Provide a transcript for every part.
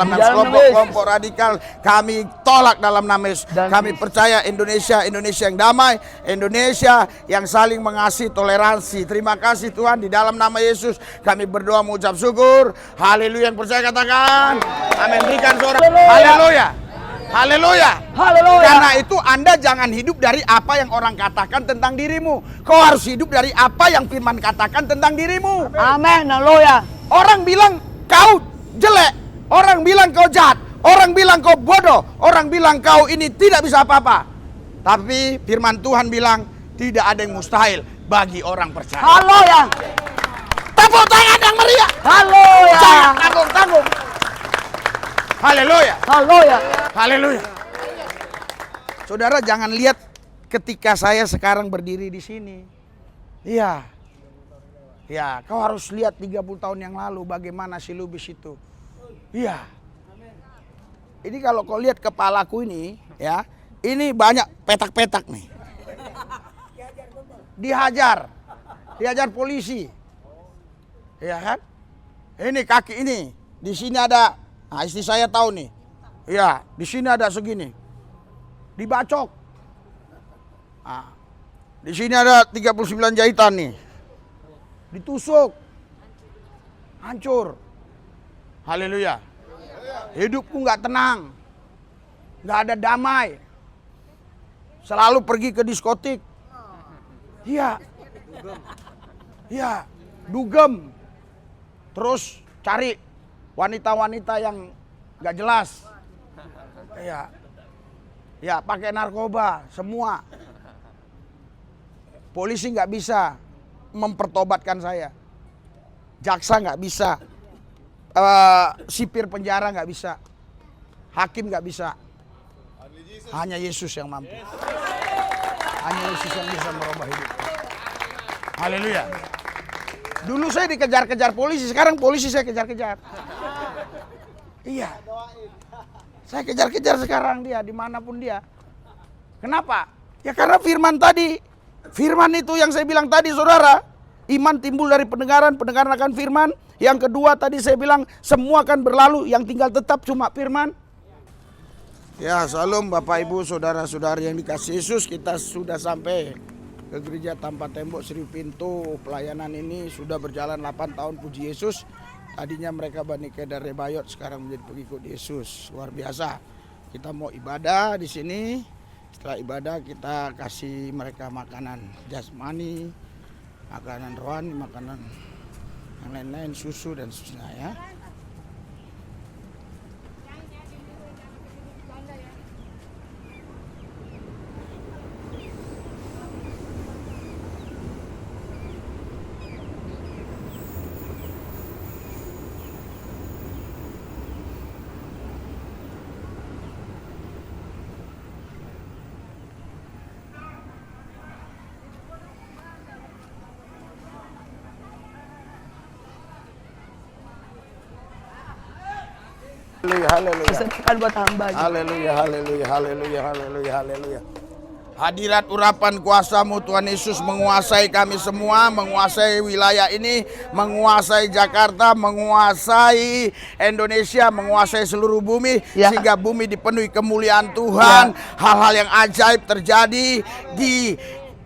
Dalam kelompok radikal kami tolak dalam nama Yesus. Kami percaya Indonesia yang damai, Indonesia yang saling mengasihi, toleransi. Terima kasih Tuhan, di dalam nama Yesus kami berdoa mengucap syukur. Haleluya, yang percaya katakan amin. Berikan suara haleluya. Haleluya. Haleluya. Karena itu Anda jangan hidup dari apa yang orang katakan tentang dirimu. Kau harus hidup dari apa yang firman katakan tentang dirimu. Amin. Haleluya. Orang bilang kau jelek, orang bilang kau jahat, orang bilang kau bodoh, orang bilang kau ini tidak bisa apa-apa. Tapi firman Tuhan bilang tidak ada yang mustahil bagi orang percaya. Haleluya. Tepuk tangan yang meriah. Haleluya. Jangan tanggung-tanggung. Haleluya. Haleluya. Haleluya. Saudara jangan lihat ketika saya sekarang berdiri di sini. Iya. Ya, kau harus lihat 30 tahun yang lalu bagaimana si Lubis itu. Iya. Ini kalau kau lihat kepalaku ini, ya, ini banyak petak-petak nih. Dihajar polisi. Ya kan? Ini kaki ini, di sini ada, nah istri saya tahu nih. Ya, di sini ada segini. Dibacok. Nah, di sini ada 39 jahitan nih. Ditusuk, hancur. Haleluya. Hidupku nggak tenang, nggak ada damai. Selalu pergi ke diskotik. Iya, iya, dugem. Terus cari wanita-wanita yang nggak jelas. Iya, ya pakai narkoba semua. Polisi nggak bisa mempertobatkan saya, jaksa nggak bisa, sipir penjara nggak bisa, hakim nggak bisa, hanya Yesus yang mampu, hanya Yesus yang bisa merubah hidup. Haleluya. Dulu saya dikejar-kejar polisi, sekarang polisi saya kejar-kejar. Iya, saya kejar-kejar sekarang dia dimanapun dia. Kenapa? Ya karena firman tadi. Firman itu yang saya bilang tadi saudara, iman timbul dari pendengaran, pendengaran akan firman. Yang kedua tadi saya bilang semua akan berlalu, yang tinggal tetap cuma firman. Ya, salam Bapak Ibu, saudara-saudari yang dikasih Yesus, kita sudah sampai ke gereja tanpa tembok Sri Pintu. Pelayanan ini sudah berjalan 8 tahun, puji Yesus. Tadinya mereka Bani Kedar Rebayot, sekarang menjadi pengikut Yesus. Luar biasa. Kita mau ibadah di sini. Setelah ibadah kita kasih mereka makanan jasmani, makanan rohani, makanan yang lain-lain, susu dan seterusnya ya. Haleluya. Kesempatan buat hamba. Haleluya, haleluya, haleluya, haleluya, haleluya. Hadirat urapan kuasa-Mu Tuhan Yesus menguasai kami semua, menguasai wilayah ini, menguasai Jakarta, menguasai Indonesia, menguasai seluruh bumi, ya, sehingga bumi dipenuhi kemuliaan Tuhan. Hal-hal yang ajaib terjadi di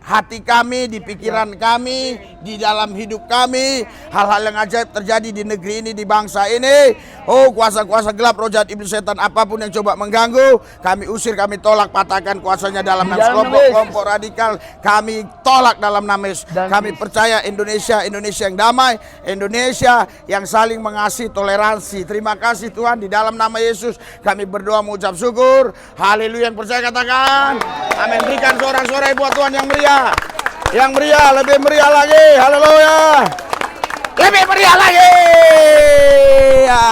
hati kami, di pikiran kami, di dalam hidup kami. Hal-hal yang ajaib terjadi di negeri ini, di bangsa ini. Oh, kuasa-kuasa gelap, roh jahat, iblis, setan, apapun yang coba mengganggu, kami usir, kami tolak, patahkan kuasanya dalam nama kelompok radikal. Kami tolak dalam nama Yesus. Kami percaya Indonesia yang damai, Indonesia yang saling mengasihi, toleransi. Terima kasih Tuhan, di dalam nama Yesus kami berdoa mengucap syukur. Haleluya, yang percaya katakan amin. Berikan sorak-sorai buat Tuhan yang meriah. Yang meriah, lebih meriah lagi. Haleluya. Lebih meriah lagi. Ya.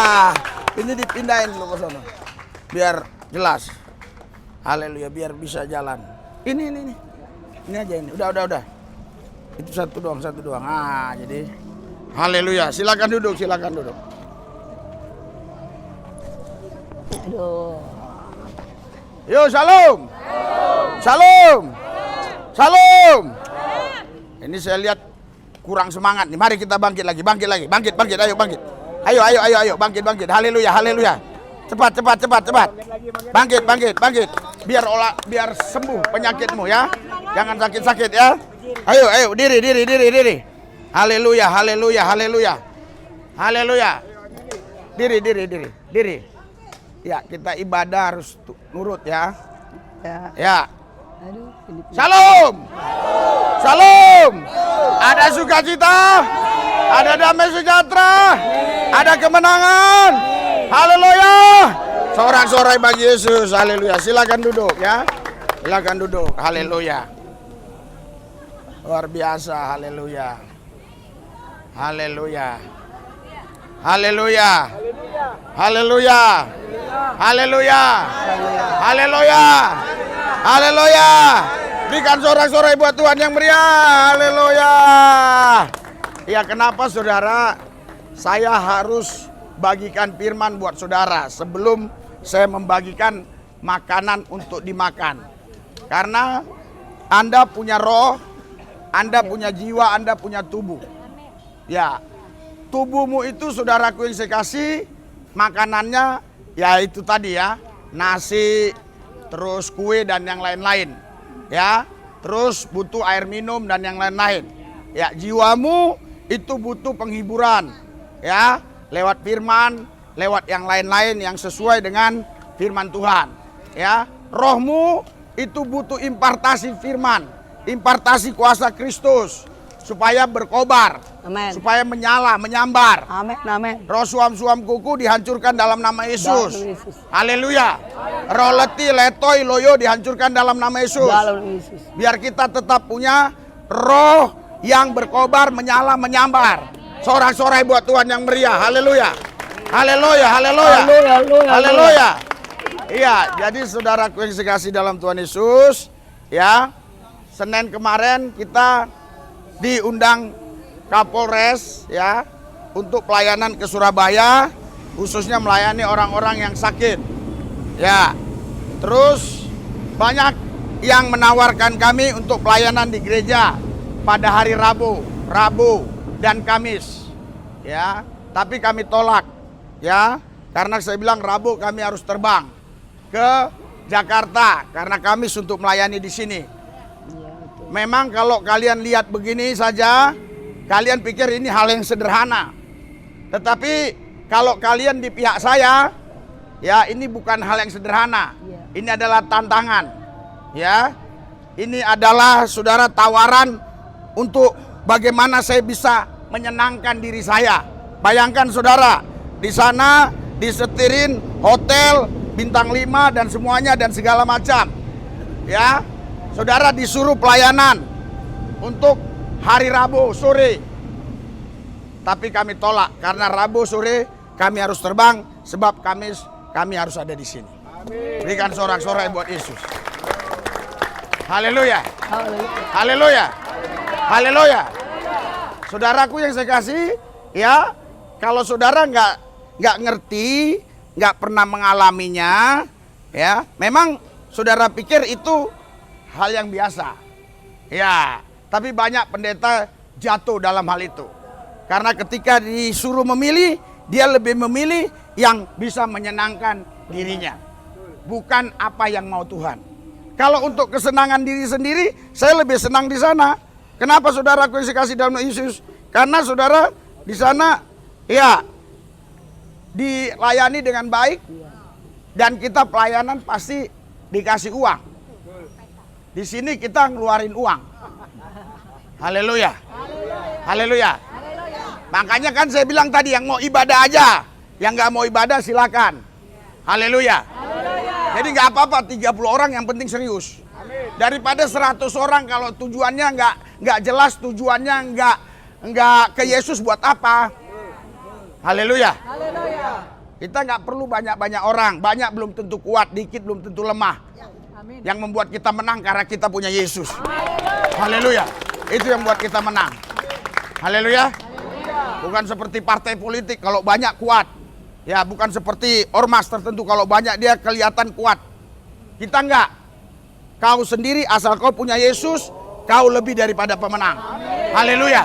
Ini dipindahin dulu ke sana. Biar jelas. Haleluya, biar bisa jalan. Ini. Ini aja ini. Udah. Itu satu doang. Ah, jadi haleluya. Silakan duduk. Aduh. Yo, shalom. Shalom. Ini saya lihat kurang semangat nih. Mari kita bangkit lagi. Ayo, bangkit. Haleluya. Cepat. Bangkit. Biar sembuh penyakitmu ya. Jangan sakit-sakit ya. Ayo, diri. Haleluya. Diri. Ya, kita ibadah harus nurut ya. Ya. Aduh, Shalom. Ada sukacita, ada damai sejahtera, ada kemenangan. Haleluya. Sorak-sorai bagi Yesus. Haleluya. Silakan duduk ya. Haleluya. Luar biasa. Haleluya. Berikan sorak-sorai buat Tuhan yang meriah. Haleluya. Ya, kenapa saudara? Saya harus bagikan firman buat saudara sebelum saya membagikan makanan untuk dimakan. Karena Anda punya roh, Anda punya jiwa, Anda punya tubuh. Ya, tubuhmu itu saudaraku yang saya kasih, makanannya ya itu tadi ya, nasi, terus kue dan yang lain-lain. Ya, terus butuh air minum dan yang lain-lain. Ya, jiwamu itu butuh penghiburan. Ya, lewat firman, lewat yang lain-lain yang sesuai dengan firman Tuhan. Ya, rohmu itu butuh impartasi firman, impartasi kuasa Kristus supaya berkobar, Amin. supaya menyala, menyambar. Amin. Roh suam-suam kuku dihancurkan dalam nama Yesus. Dalam Yesus. Haleluya. Roh letih, letoy, loyo dihancurkan dalam nama Yesus. Dalam Yesus. Biar kita tetap punya roh yang berkobar, menyala, menyambar. Sorak-sorai buat Tuhan yang meriah. Haleluya. Iya, jadi saudaraku yang saya kasih dalam Tuhan Yesus, ya, Senin kemarin kita diundang Kapolres ya untuk pelayanan ke Surabaya, khususnya melayani orang-orang yang sakit. Ya. Terus banyak yang menawarkan kami untuk pelayanan di gereja pada hari Rabu dan Kamis. Ya, tapi kami tolak. Ya, karena saya bilang Rabu kami harus terbang ke Jakarta karena Kamis untuk melayani di sini. Memang kalau kalian lihat begini saja, kalian pikir ini hal yang sederhana. Tetapi kalau kalian di pihak saya, ya ini bukan hal yang sederhana. Ini adalah tantangan. Ya, ini adalah saudara tawaran untuk bagaimana saya bisa menyenangkan diri saya. Bayangkan saudara, di sana disetirin hotel bintang 5 dan semuanya dan segala macam. Ya, saudara disuruh pelayanan untuk hari Rabu sore. Tapi kami tolak karena Rabu sore kami harus terbang sebab Kamis kami harus ada di sini. Amin. Berikan sorak-sorai buat Yesus. Haleluya. Saudaraku yang saya kasih, ya, kalau saudara nggak ngerti, nggak pernah mengalaminya, ya, memang saudara pikir itu hal yang biasa. Ya, tapi banyak pendeta jatuh dalam hal itu. Karena ketika disuruh memilih, dia lebih memilih yang bisa menyenangkan dirinya. Bukan apa yang mau Tuhan. Kalau untuk kesenangan diri sendiri, saya lebih senang di sana. Kenapa saudaraku yang saya kasih dalam Yesus? Karena saudara di sana, ya, dilayani dengan baik. Dan kita pelayanan pasti dikasih uang. Di sini kita ngeluarin uang. Haleluya. Makanya kan saya bilang tadi yang mau ibadah aja, yang nggak mau ibadah silakan. Haleluya. Jadi nggak apa-apa 30 orang yang penting serius. Daripada 100 orang kalau tujuannya nggak jelas, tujuannya nggak ke Yesus buat apa? Haleluya. Kita nggak perlu banyak-banyak orang, banyak belum tentu kuat, dikit belum tentu lemah. Yang membuat kita menang karena kita punya Yesus. Haleluya. Itu yang buat kita menang. Haleluya. Bukan seperti partai politik kalau banyak kuat. Ya, bukan seperti ormas tertentu kalau banyak dia kelihatan kuat. Kita enggak. Kau sendiri asal kau punya Yesus, kau lebih daripada pemenang. Haleluya.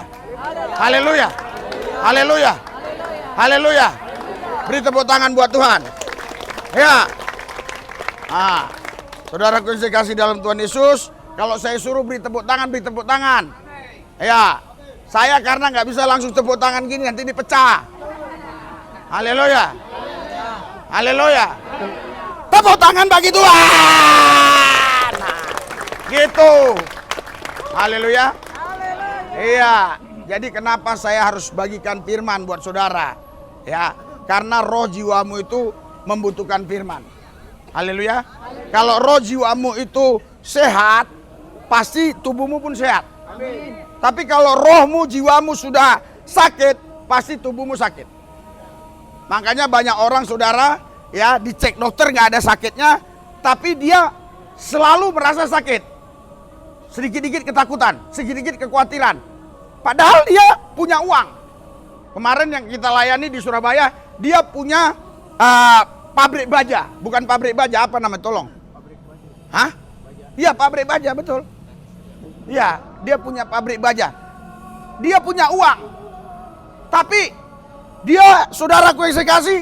Beri tepuk tangan buat Tuhan. Ya. Ah, saudaraku yang saya kasih dalam Tuhan Yesus, kalau saya suruh beri tepuk tangan, beri tepuk tangan. Ya, saya karena nggak bisa langsung tepuk tangan gini, nanti dipecah. Haleluya. Haleluya. Tepuk tangan bagi Tuhan. Nah, gitu. Haleluya. Iya. Jadi kenapa saya harus bagikan firman buat saudara? Ya, karena roh jiwamu itu membutuhkan firman. Haleluya. Kalau roh jiwamu itu sehat, pasti tubuhmu pun sehat. Amin. Tapi kalau rohmu, jiwamu sudah sakit, pasti tubuhmu sakit. Makanya banyak orang saudara, ya dicek dokter nggak ada sakitnya, tapi dia selalu merasa sakit. Sedikit-sedikit ketakutan, sedikit-sedikit kekhawatiran. Padahal dia punya uang. Kemarin yang kita layani di Surabaya, dia punya pabrik baja. Bukan pabrik baja, apa namanya? Tolong. Pabrik baja. Hah? Iya, pabrik baja, betul. Iya, dia punya pabrik baja. Dia punya uang. Tapi dia, saudaraku yang saya kasih,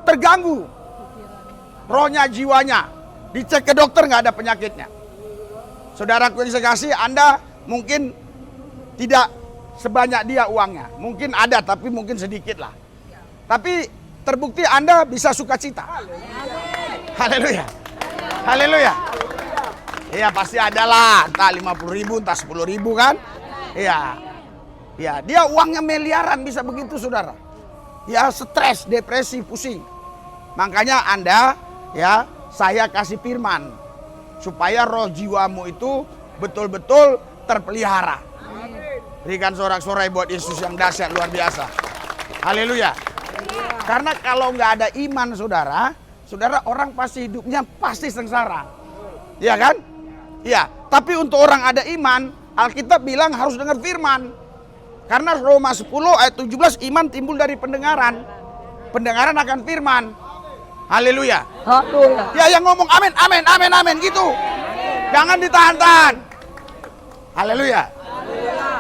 terganggu. Rohnya, jiwanya. Dicek ke dokter nggak ada penyakitnya. Saudaraku yang saya kasih, Anda mungkin tidak sebanyak dia uangnya. Mungkin ada, tapi mungkin sedikit lah. Tapi terbukti Anda bisa sukacita. Haleluya. Haleluya. Iya pasti ada lah, entah 50.000, entah 10.000 kan. Iya. Ya, dia uangnya miliaran bisa begitu saudara. Ya stres, depresi, pusing. Makanya Anda, ya saya kasih firman. Supaya roh jiwamu itu betul-betul terpelihara. Berikan sorak-sorai buat Yesus yang dahsyat luar biasa. Haleluya. Karena kalau nggak ada iman saudara, saudara orang pasti hidupnya pasti sengsara. Iya kan? Iya. Tapi untuk orang ada iman, Alkitab bilang harus dengar firman. Karena Roma 10 ayat 17, iman timbul dari pendengaran. Pendengaran akan firman. Haleluya. Haleluya. Ya yang ngomong amin, amin, amin, amin gitu. Jangan ditahan-tahan. Haleluya.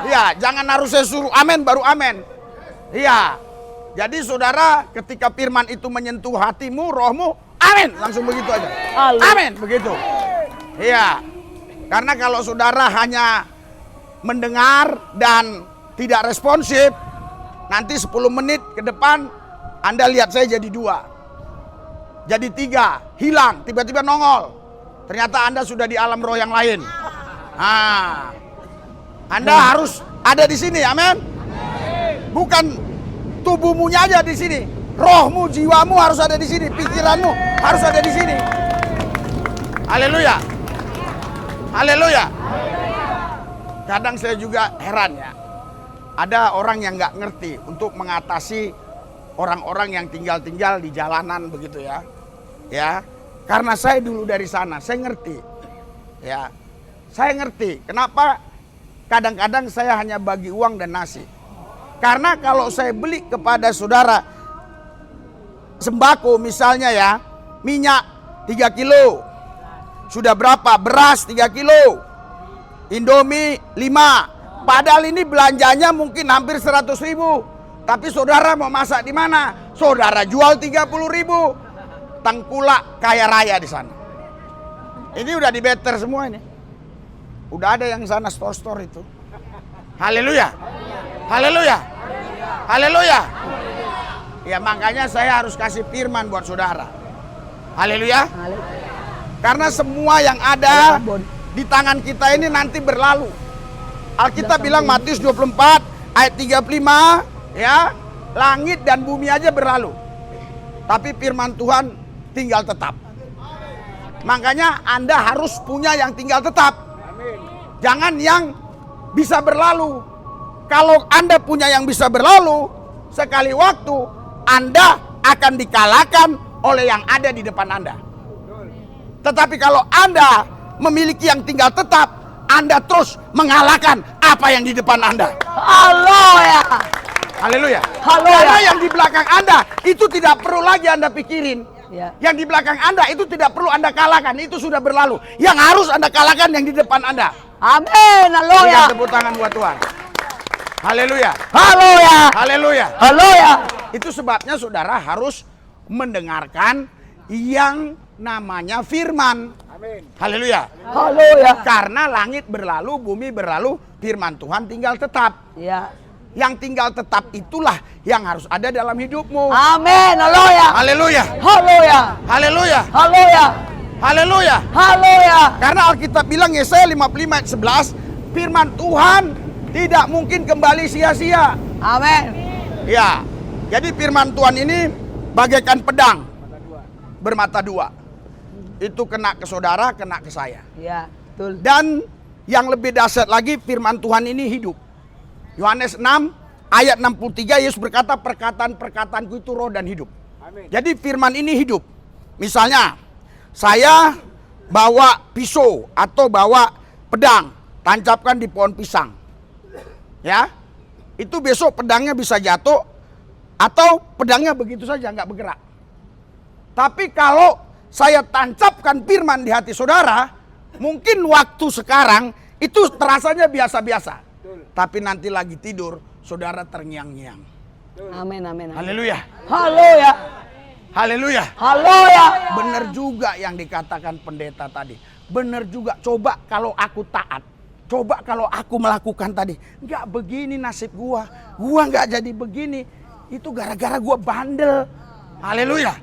Iya, jangan harus saya suruh amin baru amin. Iya. Jadi saudara, ketika firman itu menyentuh hatimu, rohmu, amin, langsung begitu aja. Amin, begitu. Iya. Karena kalau saudara hanya mendengar dan tidak responsif, nanti 10 menit ke depan Anda lihat saya jadi 2. Jadi 3, hilang, tiba-tiba nongol. Ternyata Anda sudah di alam roh yang lain. Nah, Anda harus ada di sini, amin. Bukan tubuhmunya aja di sini, rohmu, jiwamu harus ada di sini, pikiranmu harus ada di sini. Haleluya. Haleluya. Kadang saya juga heran ya. Ada orang yang nggak ngerti untuk mengatasi orang-orang yang tinggal-tinggal di jalanan begitu ya. Ya, karena saya dulu dari sana, saya ngerti. Ya, saya ngerti. Kenapa kadang-kadang saya hanya bagi uang dan nasi. Karena kalau saya beli kepada saudara sembako misalnya ya, minyak 3 kilo. Sudah berapa? Beras 3 kilo. Indomie 5. Padahal ini belanjanya mungkin hampir 100.000. Tapi saudara mau masak di mana? Saudara jual 30.000. Tengkulak kaya raya di sana. Ini udah di better semua ini. Udah ada yang sana store-store itu. Haleluya. Haleluya. Haleluya. Ya makanya saya harus kasih firman buat saudara. Haleluya. Karena semua yang ada di tangan kita ini nanti berlalu. Alkitab bilang Matius 24 ayat 35 ya, langit dan bumi aja berlalu. Tapi firman Tuhan tinggal tetap. Makanya Anda harus punya yang tinggal tetap. Jangan yang bisa berlalu. Kalau Anda punya yang bisa berlalu, sekali waktu Anda akan dikalahkan oleh yang ada di depan Anda. Tetapi kalau Anda memiliki yang tinggal tetap, Anda terus mengalahkan apa yang di depan Anda. Haleluya. Haleluya. Haleluya. Karena yang di belakang Anda itu tidak perlu lagi Anda pikirin. Ya. Yang di belakang Anda itu tidak perlu Anda kalahkan, itu sudah berlalu. Yang harus Anda kalahkan yang di depan Anda. Amin. Haleluya. Berikan tepuk tangan buat Tuhan. Haleluya. Haleluya. Haleluya. Haleluya. Itu sebabnya saudara harus mendengarkan yang namanya firman. Haleluya. Haleluya. Karena langit berlalu, bumi berlalu, firman Tuhan tinggal tetap. Ya. Yang tinggal tetap itulah yang harus ada dalam hidupmu. Amin. Haleluya. Haleluya. Haleluya. Haleluya. Haleluya. Haleluya. Haleluya. Karena Alkitab bilang Yesaya 55 ayat 11, firman Tuhan tidak mungkin kembali sia-sia. Amin. Ya. Jadi firman Tuhan ini bagaikan pedang bermata dua. Itu kena ke saudara, kena ke saya. Ya, betul. Dan yang lebih dahsyat lagi, firman Tuhan ini hidup. Yohanes 6 ayat 63, Yesus berkata, perkataan-perkataanku itu roh dan hidup. Amin. Jadi firman ini hidup. Misalnya, saya bawa pisau atau bawa pedang, tancapkan di pohon pisang. Ya, itu besok pedangnya bisa jatuh, atau pedangnya begitu saja nggak bergerak. Tapi kalau saya tancapkan firman di hati saudara, mungkin waktu sekarang itu terasanya biasa-biasa. Tapi nanti lagi tidur, saudara terngiang-ngiang. Amin, amin. Haleluya. Haleluya. Haleluya. Haleluya. Benar juga yang dikatakan pendeta tadi. Benar juga. Coba kalau aku taat. Coba kalau aku melakukan tadi. Nggak begini nasib gua. Gua nggak jadi begini. Itu gara-gara gua bandel. Haleluya.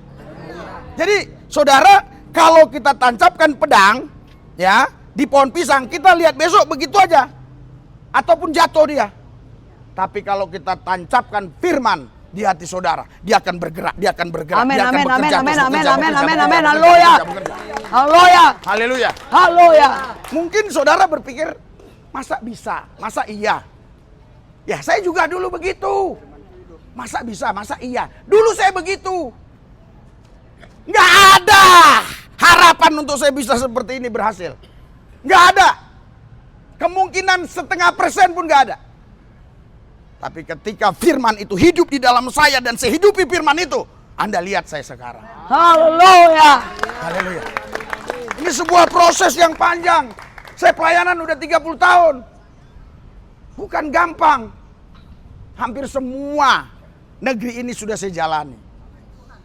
Jadi saudara, kalau kita tancapkan pedang ya di pohon pisang, kita lihat besok begitu aja. Ataupun jatuh dia. Tapi kalau kita tancapkan firman di hati saudara, dia akan bergerak, dia akan bergerak, Amin, dia akan amin, bekerja, amin, terus amin, bekerja, amin, bekerja, amin, bekerja, amin, bekerja, amin. bekerja, Haleluya. bekerja. Haleluya. Haleluya. Haleluya. Mungkin saudara berpikir, masa bisa, masa iya? Ya saya juga dulu begitu. Masa bisa, masa iya? Dulu saya begitu. Nggak ada harapan untuk saya bisa seperti ini berhasil. Nggak ada. Kemungkinan 0,5% pun nggak ada. Tapi ketika firman itu hidup di dalam saya dan saya hidupi firman itu, Anda lihat saya sekarang. Haleluya. Haleluya. Ini sebuah proses yang panjang. Saya pelayanan udah 30 tahun. Bukan gampang. Hampir semua negeri ini sudah saya jalani.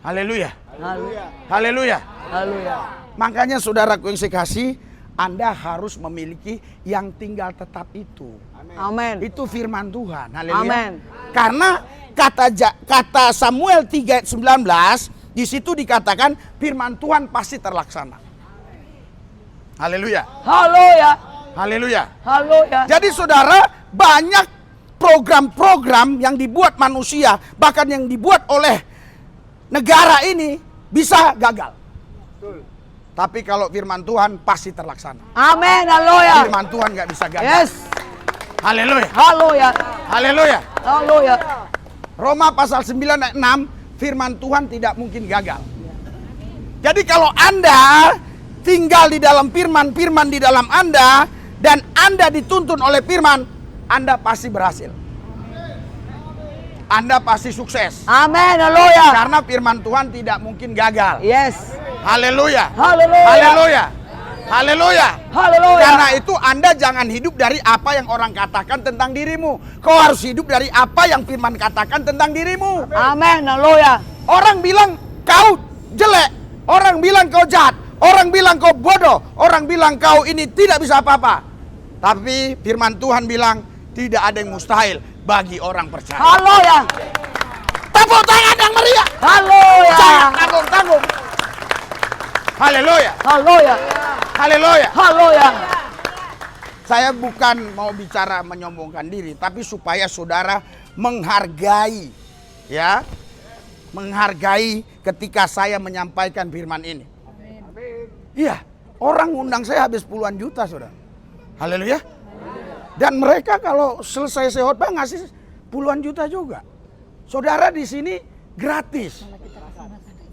Haleluya. Haleluya. Haleluya. Haleluya. Makanya saudaraku yang saya kasih, Anda harus memiliki yang tinggal tetap itu. Amin. Itu firman Tuhan. Haleluya. Amin. Karena kata Samuel 3 ayat 19, di situ dikatakan firman Tuhan pasti terlaksana. Haleluya. Haleluya. Haleluya. Haleluya. Jadi saudara, banyak program-program yang dibuat manusia, bahkan yang dibuat oleh negara ini bisa gagal. Tapi kalau firman Tuhan pasti terlaksana. Amin. Haleluya. Firman Tuhan nggak bisa gagal. Yes. Haleluya. Haleluya. Haleluya. Haleluya. Roma pasal 9 ayat 6, firman Tuhan tidak mungkin gagal. Jadi kalau Anda tinggal di dalam firman di dalam Anda, dan Anda dituntun oleh firman, Anda pasti berhasil. Anda pasti sukses. Amin. Haleluya. Karena firman Tuhan tidak mungkin gagal. Yes. Haleluya. Haleluya. Haleluya. Haleluya. Haleluya. Karena itu Anda jangan hidup dari apa yang orang katakan tentang dirimu. Kau harus hidup dari apa yang firman katakan tentang dirimu. Amin. Haleluya. Orang bilang kau jelek, orang bilang kau jahat, orang bilang kau bodoh, orang bilang kau ini tidak bisa apa-apa. Tapi firman Tuhan bilang tidak ada yang mustahil bagi orang percaya. Haleluya. Tepuk tangan yang meriah. Haleluya. Jangan tanggung-tanggung. Haleluya. Haleluya. Haleluya. Haleluya. Saya bukan mau bicara menyombongkan diri, tapi supaya saudara menghargai, ya, menghargai ketika saya menyampaikan firman ini. Iya, orang undang saya habis puluhan juta, saudara. Haleluya. Dan mereka kalau selesai saya khotbah ngasih puluhan juta juga. Saudara di sini gratis,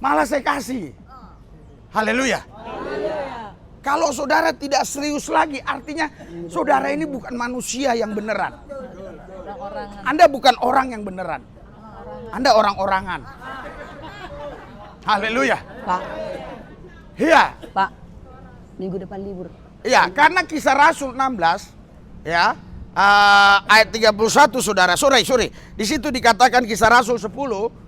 malah saya kasih. Haleluya. Kalau saudara tidak serius lagi, artinya saudara ini bukan manusia yang beneran. Anda bukan orang yang beneran. Anda orang-orangan. Haleluya. Pak. Iya. Pak. Minggu depan libur. Iya, karena Kisah Rasul 16 ya, ayat 31 saudara. Sorry. Di situ dikatakan Kisah Rasul 10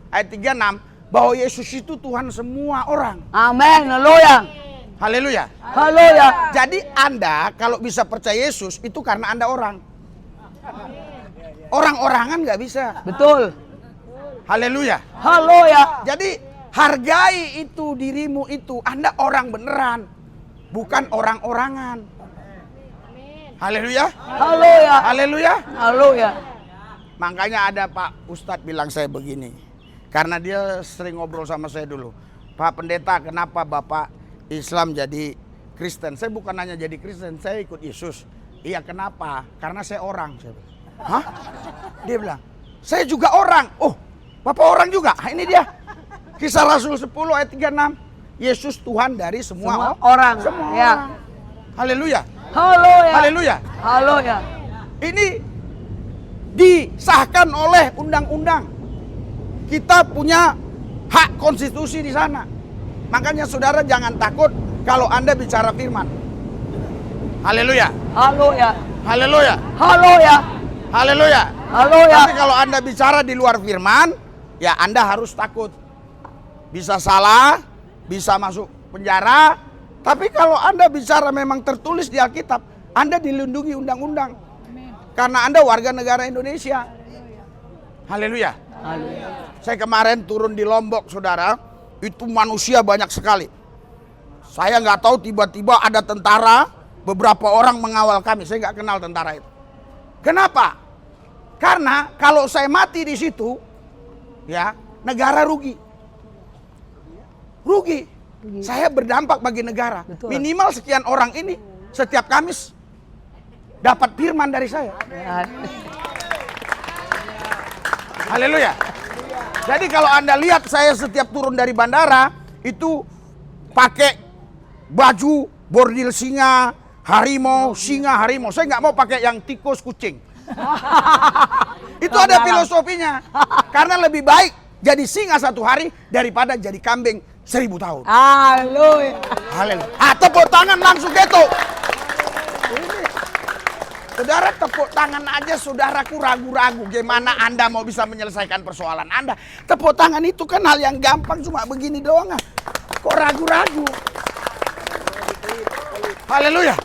ayat 36, bahwa Yesus itu Tuhan semua orang. Amin. Haleluya. Haleluya. Haleluya. Jadi Anda kalau bisa percaya Yesus itu karena Anda orang. Orang-orangan nggak bisa. Betul. Haleluya. Haleluya. Jadi hargai itu dirimu itu. Anda orang beneran, bukan orang-orangan. Haleluya. Haleluya. Haleluya. Haleluya. Makanya ada Pak Ustadz bilang saya begini. Karena dia sering ngobrol sama saya dulu. Pak Pendeta, kenapa Bapak Islam jadi Kristen? Saya bukan hanya jadi Kristen, saya ikut Yesus. Iya, kenapa? Karena saya orang. Saya bilang, hah? Dia bilang, saya juga orang. Oh, Bapak orang juga? Ini dia. Kisah Rasul 10 ayat 36. Yesus Tuhan dari semua orang. Semua Ya. orang. Haleluya. Haleluya. Haleluya. Haleluya. Ini disahkan oleh undang-undang. Kita punya hak konstitusi di sana. Makanya saudara jangan takut kalau Anda bicara firman. Haleluya. Haleluya. Haleluya. Haleluya. Haleluya. Haleluya. Tapi kalau Anda bicara di luar firman, ya Anda harus takut. Bisa salah, bisa masuk penjara. Tapi kalau Anda bicara memang tertulis di Alkitab, Anda dilindungi undang-undang. Karena Anda warga negara Indonesia. Haleluya. Saya kemarin turun di Lombok, saudara. Itu manusia banyak sekali. Saya nggak tahu tiba-tiba ada tentara, beberapa orang mengawal kami. Saya nggak kenal tentara itu. Kenapa? Karena kalau saya mati di situ, ya negara rugi. Rugi. Saya berdampak bagi negara. Betul. Minimal sekian orang ini setiap Kamis dapat firman dari saya. Haleluya. Jadi kalau Anda lihat saya setiap turun dari bandara itu pakai baju bordil singa, harimau, singa, harimau. Saya nggak mau pakai yang tikus, kucing. Itu ada filosofinya. Karena lebih baik jadi singa 1 hari daripada jadi kambing 1000 tahun. Haleluya. Haleluya. Tepuk tangan langsung gitu. Saudara, tepuk tangan aja saudaraku ragu-ragu gimana Anda mau bisa menyelesaikan persoalan Anda. Tepuk tangan itu kan hal yang gampang, cuma begini doang. Kok ragu-ragu? Haleluya.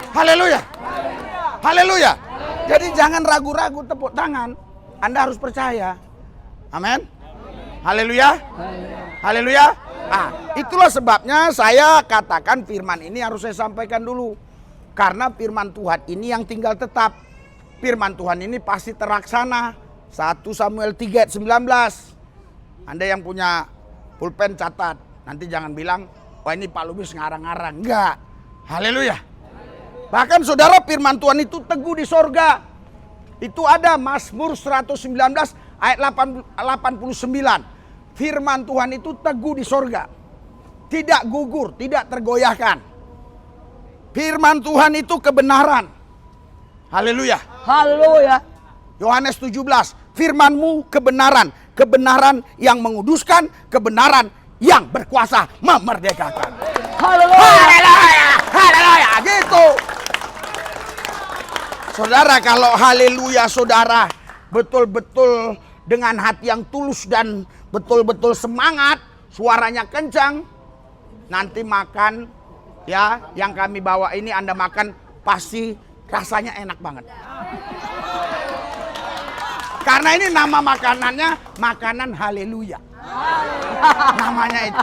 Haleluya. Haleluya. Jadi jangan ragu-ragu tepuk tangan. Anda harus percaya. Amin. Haleluya. Haleluya. Itulah sebabnya saya katakan firman ini harus saya sampaikan dulu. Karena firman Tuhan ini yang tinggal tetap. Firman Tuhan ini pasti terlaksana. 1 Samuel 3 ayat 19. Anda yang punya pulpen catat. Nanti jangan bilang, wah ini Pak Lubis ngarang-ngarang. Enggak. Haleluya. Bahkan saudara, firman Tuhan itu teguh di sorga. Itu ada Mazmur 119 ayat 89. Firman Tuhan itu teguh di sorga. Tidak gugur, tidak tergoyahkan. Firman Tuhan itu kebenaran. Haleluya. Haleluya. Yohanes 17. Firman-Mu kebenaran. Kebenaran yang menguduskan. Kebenaran yang berkuasa memerdekakan. Haleluya. Haleluya. Haleluya. Gitu. Saudara, kalau haleluya saudara betul-betul dengan hati yang tulus dan betul-betul semangat, suaranya kencang, nanti makan ya yang kami bawa ini Anda makan pasti rasanya enak banget. Karena ini nama makanannya makanan haleluya. Namanya itu.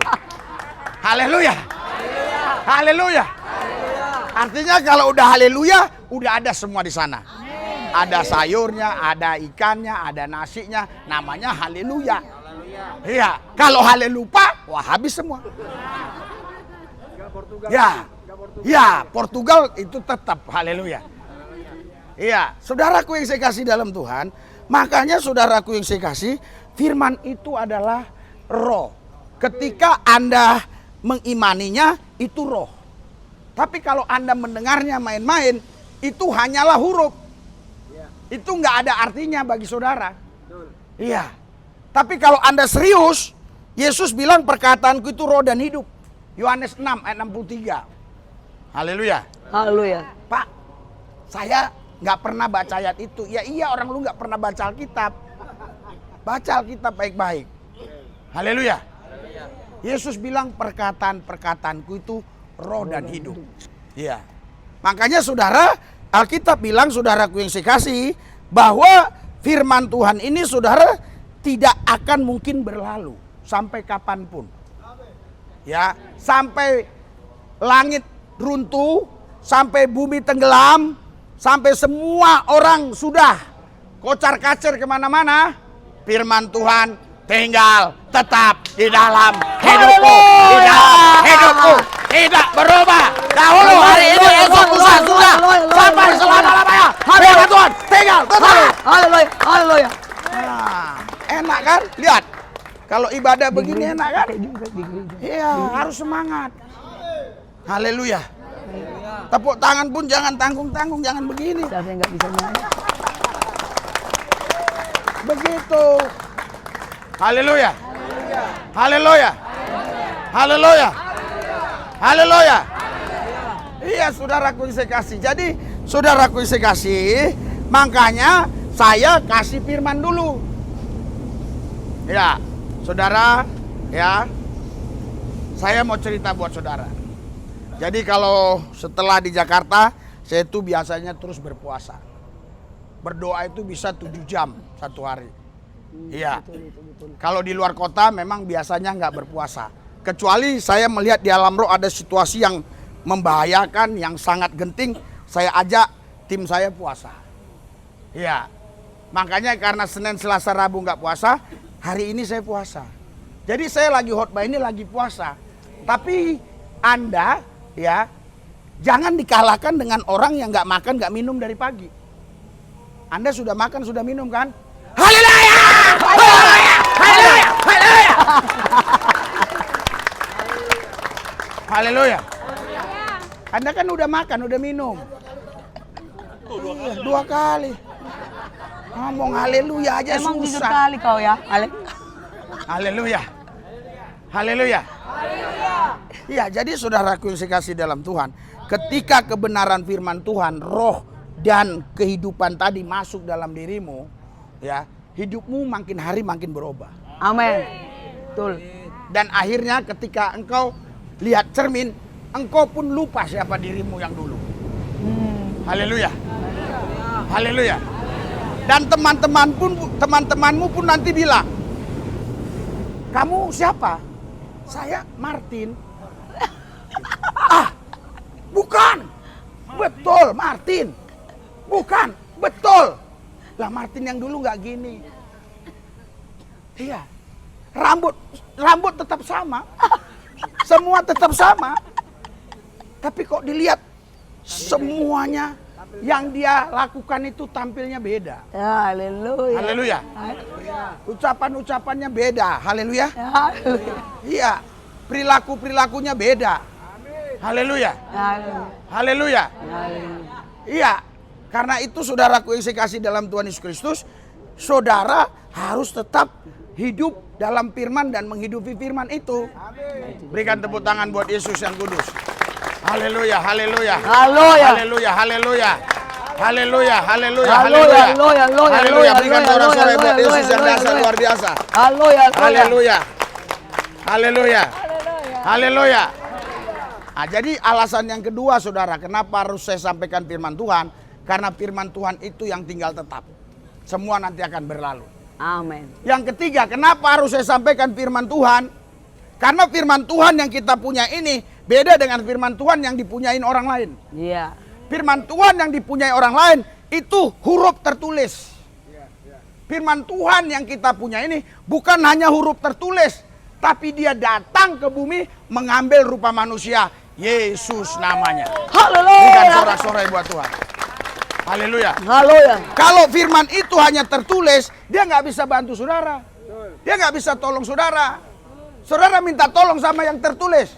Haleluya. Haleluya. Artinya kalau udah haleluya, udah ada semua di sana. Ada sayurnya, ada ikannya, ada nasinya, namanya haleluya. Iya, kalau halelupa, wah habis semua. Ya, Portugal itu tetap haleluya. Iya, saudaraku yang saya kasih dalam Tuhan, makanya saudaraku yang saya kasih, firman itu adalah roh. Ketika Anda mengimaninya, itu roh. Tapi kalau Anda mendengarnya main-main, itu hanyalah huruf. Itu nggak ada artinya bagi saudara. Iya. Tapi kalau Anda serius, Yesus bilang perkataanku itu roh dan hidup. Yohanes 6 ayat 63. Haleluya. Haleluya. Pak, saya nggak pernah baca ayat itu. Ya iya, orang lu nggak pernah baca Alkitab. Baca Alkitab baik-baik. Haleluya. Yesus bilang perkataan-perkataanku itu roh dan hidup. Iya. Makanya saudara, Alkitab bilang, saudaraku yang saya kasih, bahwa firman Tuhan ini saudara tidak akan mungkin berlalu sampai kapanpun. Ya, sampai langit runtuh, sampai bumi tenggelam, sampai semua orang sudah kocar-kacir kemana-mana, firman Tuhan tinggal tetap di dalam hidupku, di dalam hidupku, tidak berubah. Dahulu, hari ini, esok, lusa, sudah, sampai selama-lamanya. Firman Tuhan tinggal tetap. Haleluya. Haleluya. Nah, enak kan? Lihat, kalau ibadah begini enak kan? Iya, harus semangat. Haleluya. Tepuk tangan pun jangan tanggung-tanggung, jangan begini. Siapa yang nggak bisa nyanyi? Begitu. Haleluya. Haleluya. Haleluya. Haleluya. Iya, saudaraku yang saya kasih. Jadi, saudaraku yang saya kasih, makanya saya kasih firman dulu. Ya, saudara, ya. Saya mau cerita buat saudara. Jadi kalau setelah di Jakarta, saya itu biasanya terus berpuasa. Berdoa itu bisa 7 jam satu hari. Iya. Kalau di luar kota memang biasanya nggak berpuasa. Kecuali saya melihat di alam roh ada situasi yang membahayakan, yang sangat genting, saya ajak tim saya puasa. Iya. Makanya karena Senin, Selasa, Rabu nggak puasa, hari ini saya puasa. Jadi saya lagi khotbah ini lagi puasa. Tapi Anda ya jangan dikalahkan dengan orang yang nggak makan, nggak minum dari pagi. Anda sudah makan, sudah minum kan? Haleluya! Haleluya! Haleluya! Haleluya! Haleluya! Anda kan udah makan, udah minum. Dua kali. Ngomong haleluya aja Emang jujur susah. kali kau ya. Haleluya. Haleluya. Iya, jadi saudaraku yang saya kasih dalam Tuhan, ketika kebenaran firman Tuhan, roh dan kehidupan tadi masuk dalam dirimu, ya, hidupmu makin hari makin berubah. Amin. Betul. Dan akhirnya ketika engkau lihat cermin, engkau pun lupa siapa dirimu yang dulu. Haleluya. Haleluya. Dan teman-temanmu pun nanti bilang, kamu siapa? Saya Martin. Ah, bukan. Betul, Martin. Bukan, betul. Lah Martin yang dulu nggak gini. Iya. Rambut tetap sama. Semua tetap sama. Tapi kok dilihat semuanya yang dia lakukan itu tampilnya beda. Haleluya. Haleluya. Ucapan-ucapannya beda. Haleluya. Haleluya. Iya. Perilaku-perilakunya beda. Haleluya. Haleluya. Iya. Karena itu saudaraku yang saya kasih dalam Tuhan Yesus Kristus, saudara harus tetap hidup dalam firman dan menghidupi firman itu. Berikan tepuk tangan buat Yesus yang kudus. Haleluya, haleluya. Haleluya. Haleluya, haleluya. Haleluya, haleluya, Haleluya. haleluya. Haleluya, berikan sorak-sorai buat Yesus yang dasar luar biasa. Haleluya. Haleluya. Haleluya. Haleluya. Nah, jadi alasan yang kedua saudara, kenapa harus saya sampaikan firman Tuhan? Karena firman Tuhan itu yang tinggal tetap. Semua nanti akan berlalu. Amin. Yang ketiga, kenapa harus saya sampaikan firman Tuhan? Karena firman Tuhan yang kita punya ini beda dengan firman Tuhan yang dipunyain orang lain. Iya. Firman Tuhan yang dipunyai orang lain itu huruf tertulis. Firman Tuhan yang kita punya ini bukan hanya huruf tertulis, tapi dia datang ke bumi mengambil rupa manusia. Yesus namanya. Haleluya. Berikan sorak-sorai buat Tuhan. Haleluya. Haleluya. Kalau firman itu hanya tertulis, dia nggak bisa bantu saudara. Dia nggak bisa tolong saudara. Saudara minta tolong sama yang tertulis,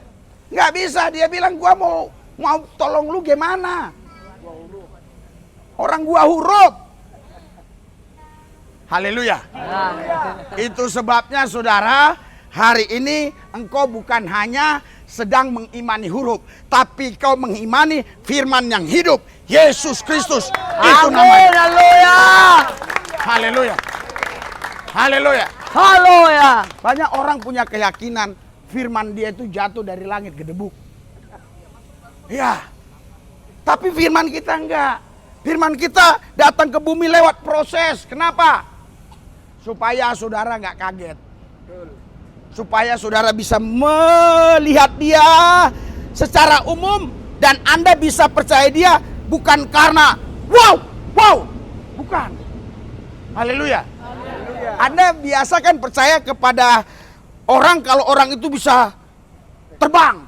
nggak bisa. Dia bilang gua mau tolong lu gimana? Orang gua huruf. Haleluya. Itu sebabnya saudara, hari ini engkau bukan hanya sedang mengimani huruf, tapi kau mengimani firman yang hidup, Yesus Kristus. Itu namanya. Haleluya. Haleluya. Haleluya. Haleluya. Banyak orang punya keyakinan firman dia itu jatuh dari langit ke debu. Ya. Tapi firman kita enggak. Firman kita datang ke bumi lewat proses. Kenapa? Supaya saudara enggak kaget. Supaya saudara bisa melihat dia secara umum dan Anda bisa percaya dia bukan karena wow, bukan. Haleluya. Anda biasa kan percaya kepada orang kalau orang itu bisa terbang.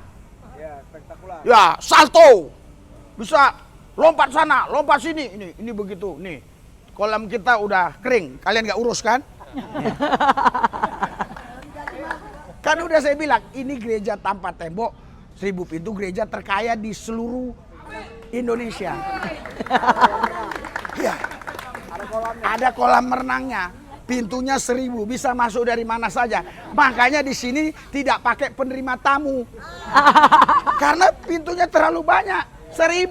Ya, salto. Bisa lompat sana, lompat sini. Ini begitu. Nih, kolam kita udah kering. Kalian gak urus kan? Kan udah saya bilang, ini gereja tanpa tembok, 1000 pintu, gereja terkaya di seluruh Indonesia. Ya. Ada kolam renangnya, pintunya 1000, bisa masuk dari mana saja. Makanya di sini tidak pakai penerima tamu. Karena pintunya terlalu banyak, 1000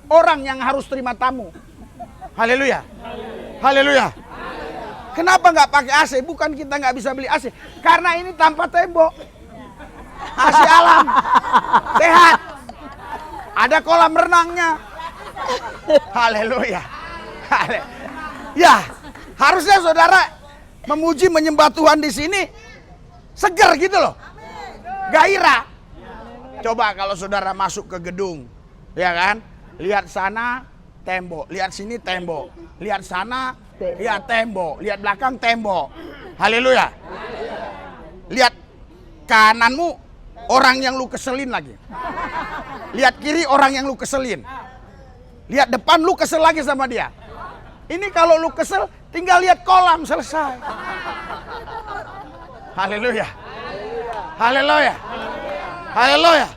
orang yang harus terima tamu. Haleluya. Haleluya. Kenapa nggak pakai AC? Bukan kita nggak bisa beli AC, karena ini tanpa tembok. AC alam, sehat. Ada kolam renangnya. Haleluya. Ya, harusnya saudara memuji menyembah Tuhan di sini seger gitu loh. Gairah. Coba kalau saudara masuk ke gedung, ya kan? Lihat sana tembok, lihat sini tembok, lihat sana lihat tembok, lihat belakang tembok. Haleluya. Lihat kananmu orang yang lu keselin lagi. Lihat kiri orang yang lu keselin. Lihat depan lu kesel lagi sama dia. Ini kalau lu kesel tinggal lihat kolam, selesai. Haleluya. Haleluya. Haleluya.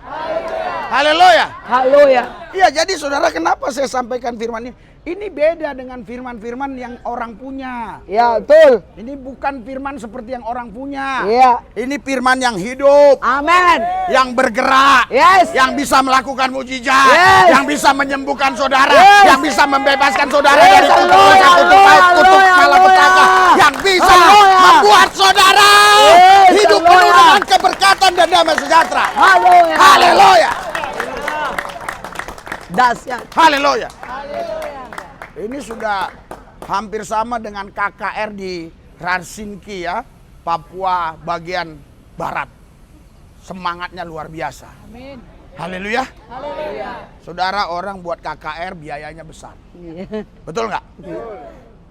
Haleluya. Haleluya. Iya, jadi saudara, kenapa saya sampaikan firman ini? Ini beda dengan firman-firman yang orang punya. Ya, betul. Ini bukan firman seperti yang orang punya. Iya. Ini firman yang hidup, Amin. yang bergerak, Yes. yang bisa melakukan mujizat, Yes. yang bisa menyembuhkan saudara, Yes. yang bisa membebaskan saudara Yes. dari kutuk Haleluya, dosa, kutuk paut, kutuk haleluya, malapetaka, haleluya. yang bisa Haleluya. membuat saudara Yes. hidup Haleluya. penuh dengan keberkatan dan damai sejahtera. Haleluya. Haleluya. Dahsyat. Haleluya. Ini sudah hampir sama dengan KKR di Helsinki ya, Papua bagian barat. Semangatnya luar biasa. Amin. Haleluya. Haleluya. Saudara, orang buat KKR biayanya besar. Iya. Betul nggak?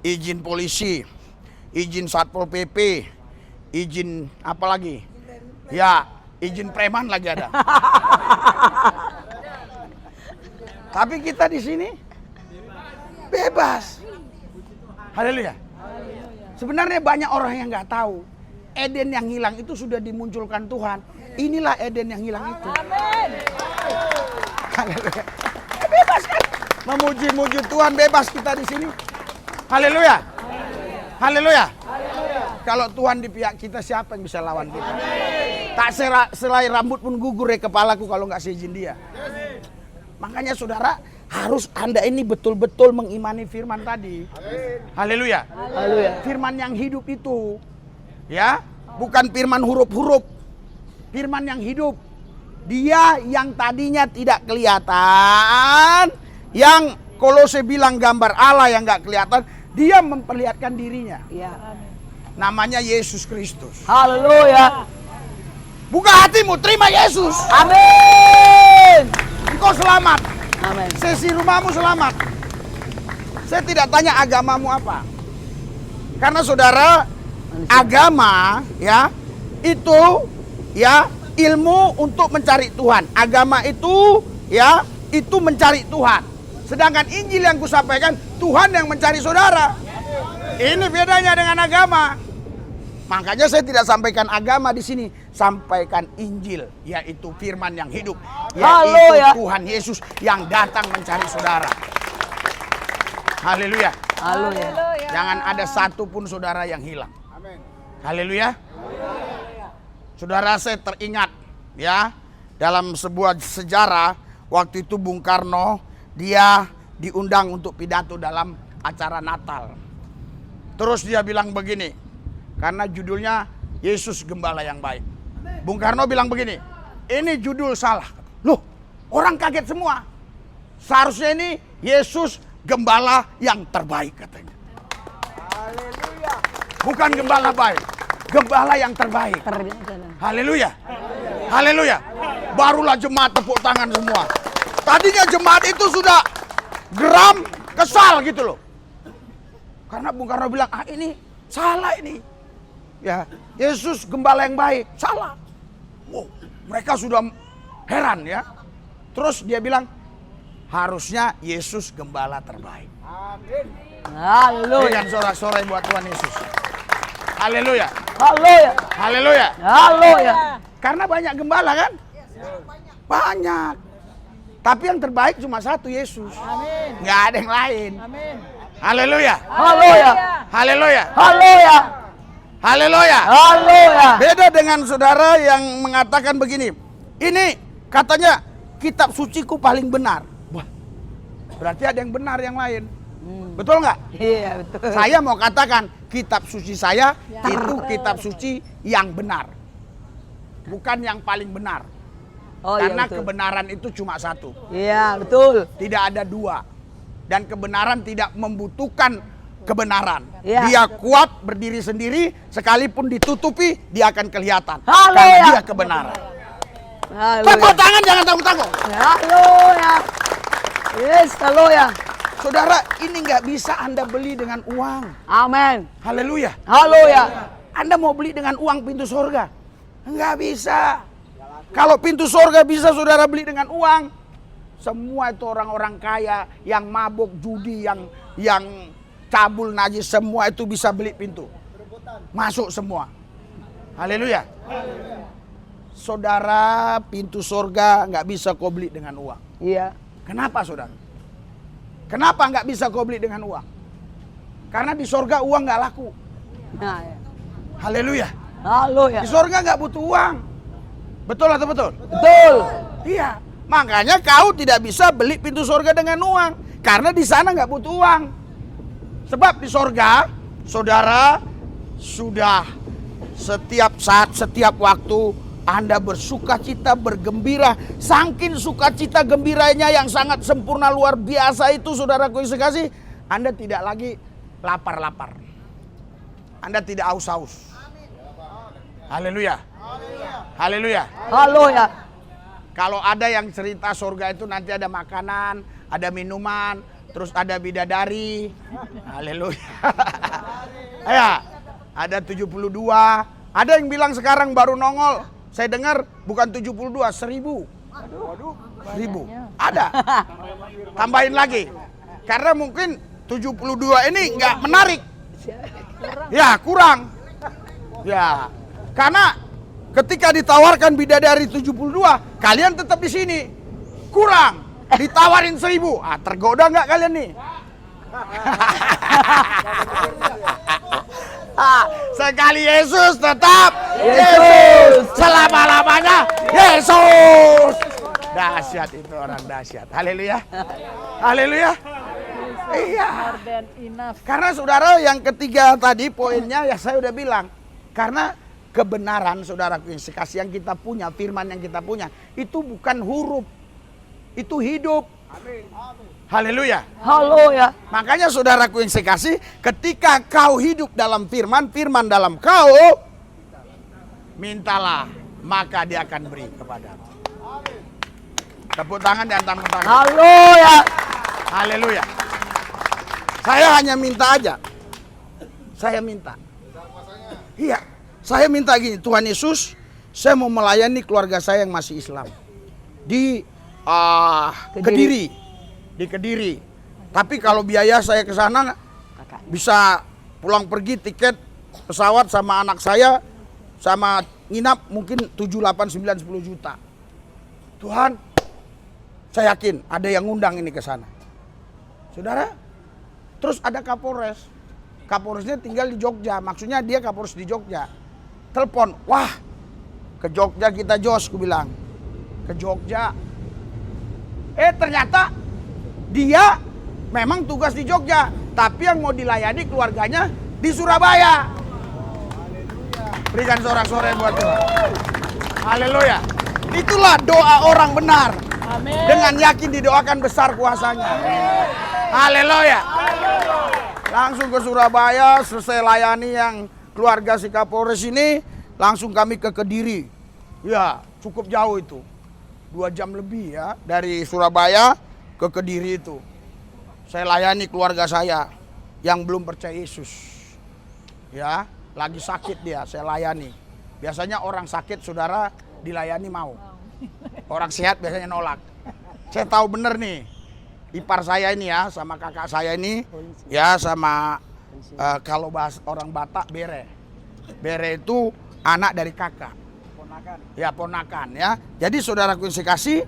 Izin polisi, izin Satpol PP, izin apa lagi? Ya, izin preman lagi ada. Tapi kita di sini bebas. Haleluya. Sebenarnya banyak orang yang nggak tahu Eden yang hilang itu sudah dimunculkan Tuhan. Inilah Eden yang hilang itu. Amin. Haleluya. Bebas kan? Memuji-muji Tuhan, bebas kita di sini. Haleluya. Haleluya. Kalau Tuhan di pihak kita, siapa yang bisa lawan kita? Tak selai rambut pun gugur ya kepalaku kalau nggak seizin dia. Makanya saudara, harus Anda ini betul-betul mengimani firman tadi. Haleluya. Haleluya. Firman yang hidup itu, ya, bukan firman huruf-huruf. Firman yang hidup. Dia yang tadinya tidak kelihatan, yang Kolose bilang gambar Allah yang nggak kelihatan, dia memperlihatkan dirinya. Iya. Namanya Yesus Kristus. Haleluya. Buka hatimu, terima Yesus. Amin. Engkau selamat. Amin. Sesi rumahmu selamat. Saya tidak tanya agamamu apa. Karena saudara, agama ya itu ya ilmu untuk mencari Tuhan. Agama itu ya itu mencari Tuhan. Sedangkan Injil yang kusampaikan, Tuhan yang mencari saudara. Ini bedanya dengan agama. Makanya saya tidak sampaikan agama di sini, sampaikan Injil, yaitu firman yang hidup, yaitu Haleluya. Tuhan Yesus yang datang mencari saudara. Haleluya. Haleluya. Jangan ada satu pun saudara yang hilang. Haleluya. Saudara, saya teringat ya, dalam sebuah sejarah, waktu itu Bung Karno dia diundang untuk pidato dalam acara Natal. Terus dia bilang begini, Karena judulnya Yesus Gembala yang Baik. Bung Karno bilang begini, ini judul salah. Loh, orang kaget semua. Seharusnya ini Yesus Gembala yang terbaik katanya. Bukan gembala baik, gembala yang terbaik. Haleluya. Haleluya. Barulah jemaat tepuk tangan semua. Tadinya jemaat itu sudah geram, kesal gitu loh. Karena Bung Karno bilang, ini salah ini. Ya, Yesus Gembala yang baik, salah. Wow, mereka sudah heran ya. Terus dia bilang, harusnya Yesus Gembala terbaik. Amin. Haleluya. Berikan sorak-sorai buat Tuhan Yesus. Haleluya. Haleluya. Haleluya. Haleluya. Karena banyak gembala kan? Banyak. Tapi yang terbaik cuma satu, Yesus. Amin. Nggak ada yang lain. Amin. Haleluya. Haleluya. Haleluya. Haleluya. Haleluya. Haleluya. Beda dengan saudara yang mengatakan begini. Ini katanya kitab suciku paling benar. Wah, berarti ada yang benar yang lain. Betul nggak? Iya, betul. Saya mau katakan kitab suci saya itu kitab suci yang benar. Bukan yang paling benar. Oh, Karena iya, betul. kebenaran itu cuma satu. Iya, betul. Tidak ada dua. Dan kebenaran tidak membutuhkan kebenaran. Iya. Dia kuat berdiri sendiri, sekalipun ditutupi dia akan kelihatan. Haleluya. Karena dia kebenaran. Tepuk Haleluya. tangan, jangan tanggung-tanggung. Haleluya. Yes, haleluya. Saudara, ini nggak bisa Anda beli dengan uang. Amin. Haleluya. Haleluya. Anda mau beli dengan uang pintu surga? Nggak bisa. Kalau pintu surga bisa saudara beli dengan uang, semua itu orang-orang kaya yang mabuk judi, yang cabul najis, semua itu bisa beli pintu. Masuk semua. Haleluya. Saudara, pintu surga nggak bisa kau beli dengan uang. Iya. Kenapa saudara? Kenapa nggak bisa kau beli dengan uang? Karena di surga uang nggak laku. Nah, ya. Haleluya. Haleluya. Di surga nggak butuh uang. Betul atau betul? Betul. Iya. Makanya kau tidak bisa beli pintu surga dengan uang. Karena di sana nggak butuh uang. Sebab di surga, saudara sudah setiap saat, setiap waktu Anda bersuka-cita, bergembira. Saking sukacita gembiranya yang sangat sempurna luar biasa itu, saudaraku yang sekasih, Anda tidak lagi lapar-lapar. Anda tidak haus-haus. Haleluya. Haleluya. Haleluya. Kalau ada yang cerita surga itu nanti ada makanan, ada minuman, terus ada bidadari. Haleluya. Ya, ada 72. Ada yang bilang sekarang baru nongol. Saya dengar bukan 72, 1000. 1000. Ada. Tambahin lagi. Karena mungkin 72 ini nggak menarik. Ya, kurang. Ya. Karena ketika ditawarkan bidadari 72, kalian tetap di sini. Kurang. Ditawarin 1000. Tergoda nggak kalian nih? Sekali Yesus tetap Yesus, selama-lamanya Yesus. Dahsyat itu orang dahsyat. Haleluya. Haleluya. Iya. More than enough. Karena saudara yang ketiga tadi poinnya ya saya udah bilang. Karena kebenaran saudaraku yang sekasih yang kita punya, firman yang kita punya, itu bukan huruf. Itu hidup. Amin. Haleluya. Haleluya. Makanya saudaraku yang sekasih, ketika kau hidup dalam firman, firman dalam kau, mintalah, maka dia akan beri kepadamu. Tepuk tangan dan tepuk tangan. Haleluya. Haleluya. Saya hanya minta aja. Saya minta. Iya. Saya minta gini, Tuhan Yesus, saya mau melayani keluarga saya yang masih Islam. Di Kediri. Di Kediri. Tapi kalau biaya saya ke sana bisa pulang pergi tiket pesawat sama anak saya sama nginap mungkin 7, 8, 9, 10 juta. Tuhan, saya yakin ada yang ngundang ini ke sana. Saudara, terus ada Kapolres. Kapolresnya tinggal di Jogja, maksudnya dia Kapolres di Jogja. Telepon, wah ke Jogja kita Jos, ku bilang. Ke Jogja. Ternyata dia memang tugas di Jogja, tapi yang mau dilayani keluarganya di Surabaya. Berikan sorak-sorai buat Tuhan. Haleluya. Itulah doa orang benar. Amin. Dengan yakin didoakan besar kuasanya. Haleluya. Langsung ke Surabaya, selesai layani yang keluarga si Kapolres ini, langsung kami ke Kediri. Ya, cukup jauh itu. 2 jam lebih ya, dari Surabaya ke Kediri itu. Saya layani keluarga saya yang belum percaya Yesus. Ya, lagi sakit dia, saya layani. Biasanya orang sakit, saudara, dilayani mau. Orang sehat biasanya nolak. Saya tahu bener nih, ipar saya ini ya, sama kakak saya ini, ya sama kalau bahas orang Batak, bere. Bere itu anak dari kakak. Ponakan. Ya, ponakan ya. Jadi saudaraku yang kasih,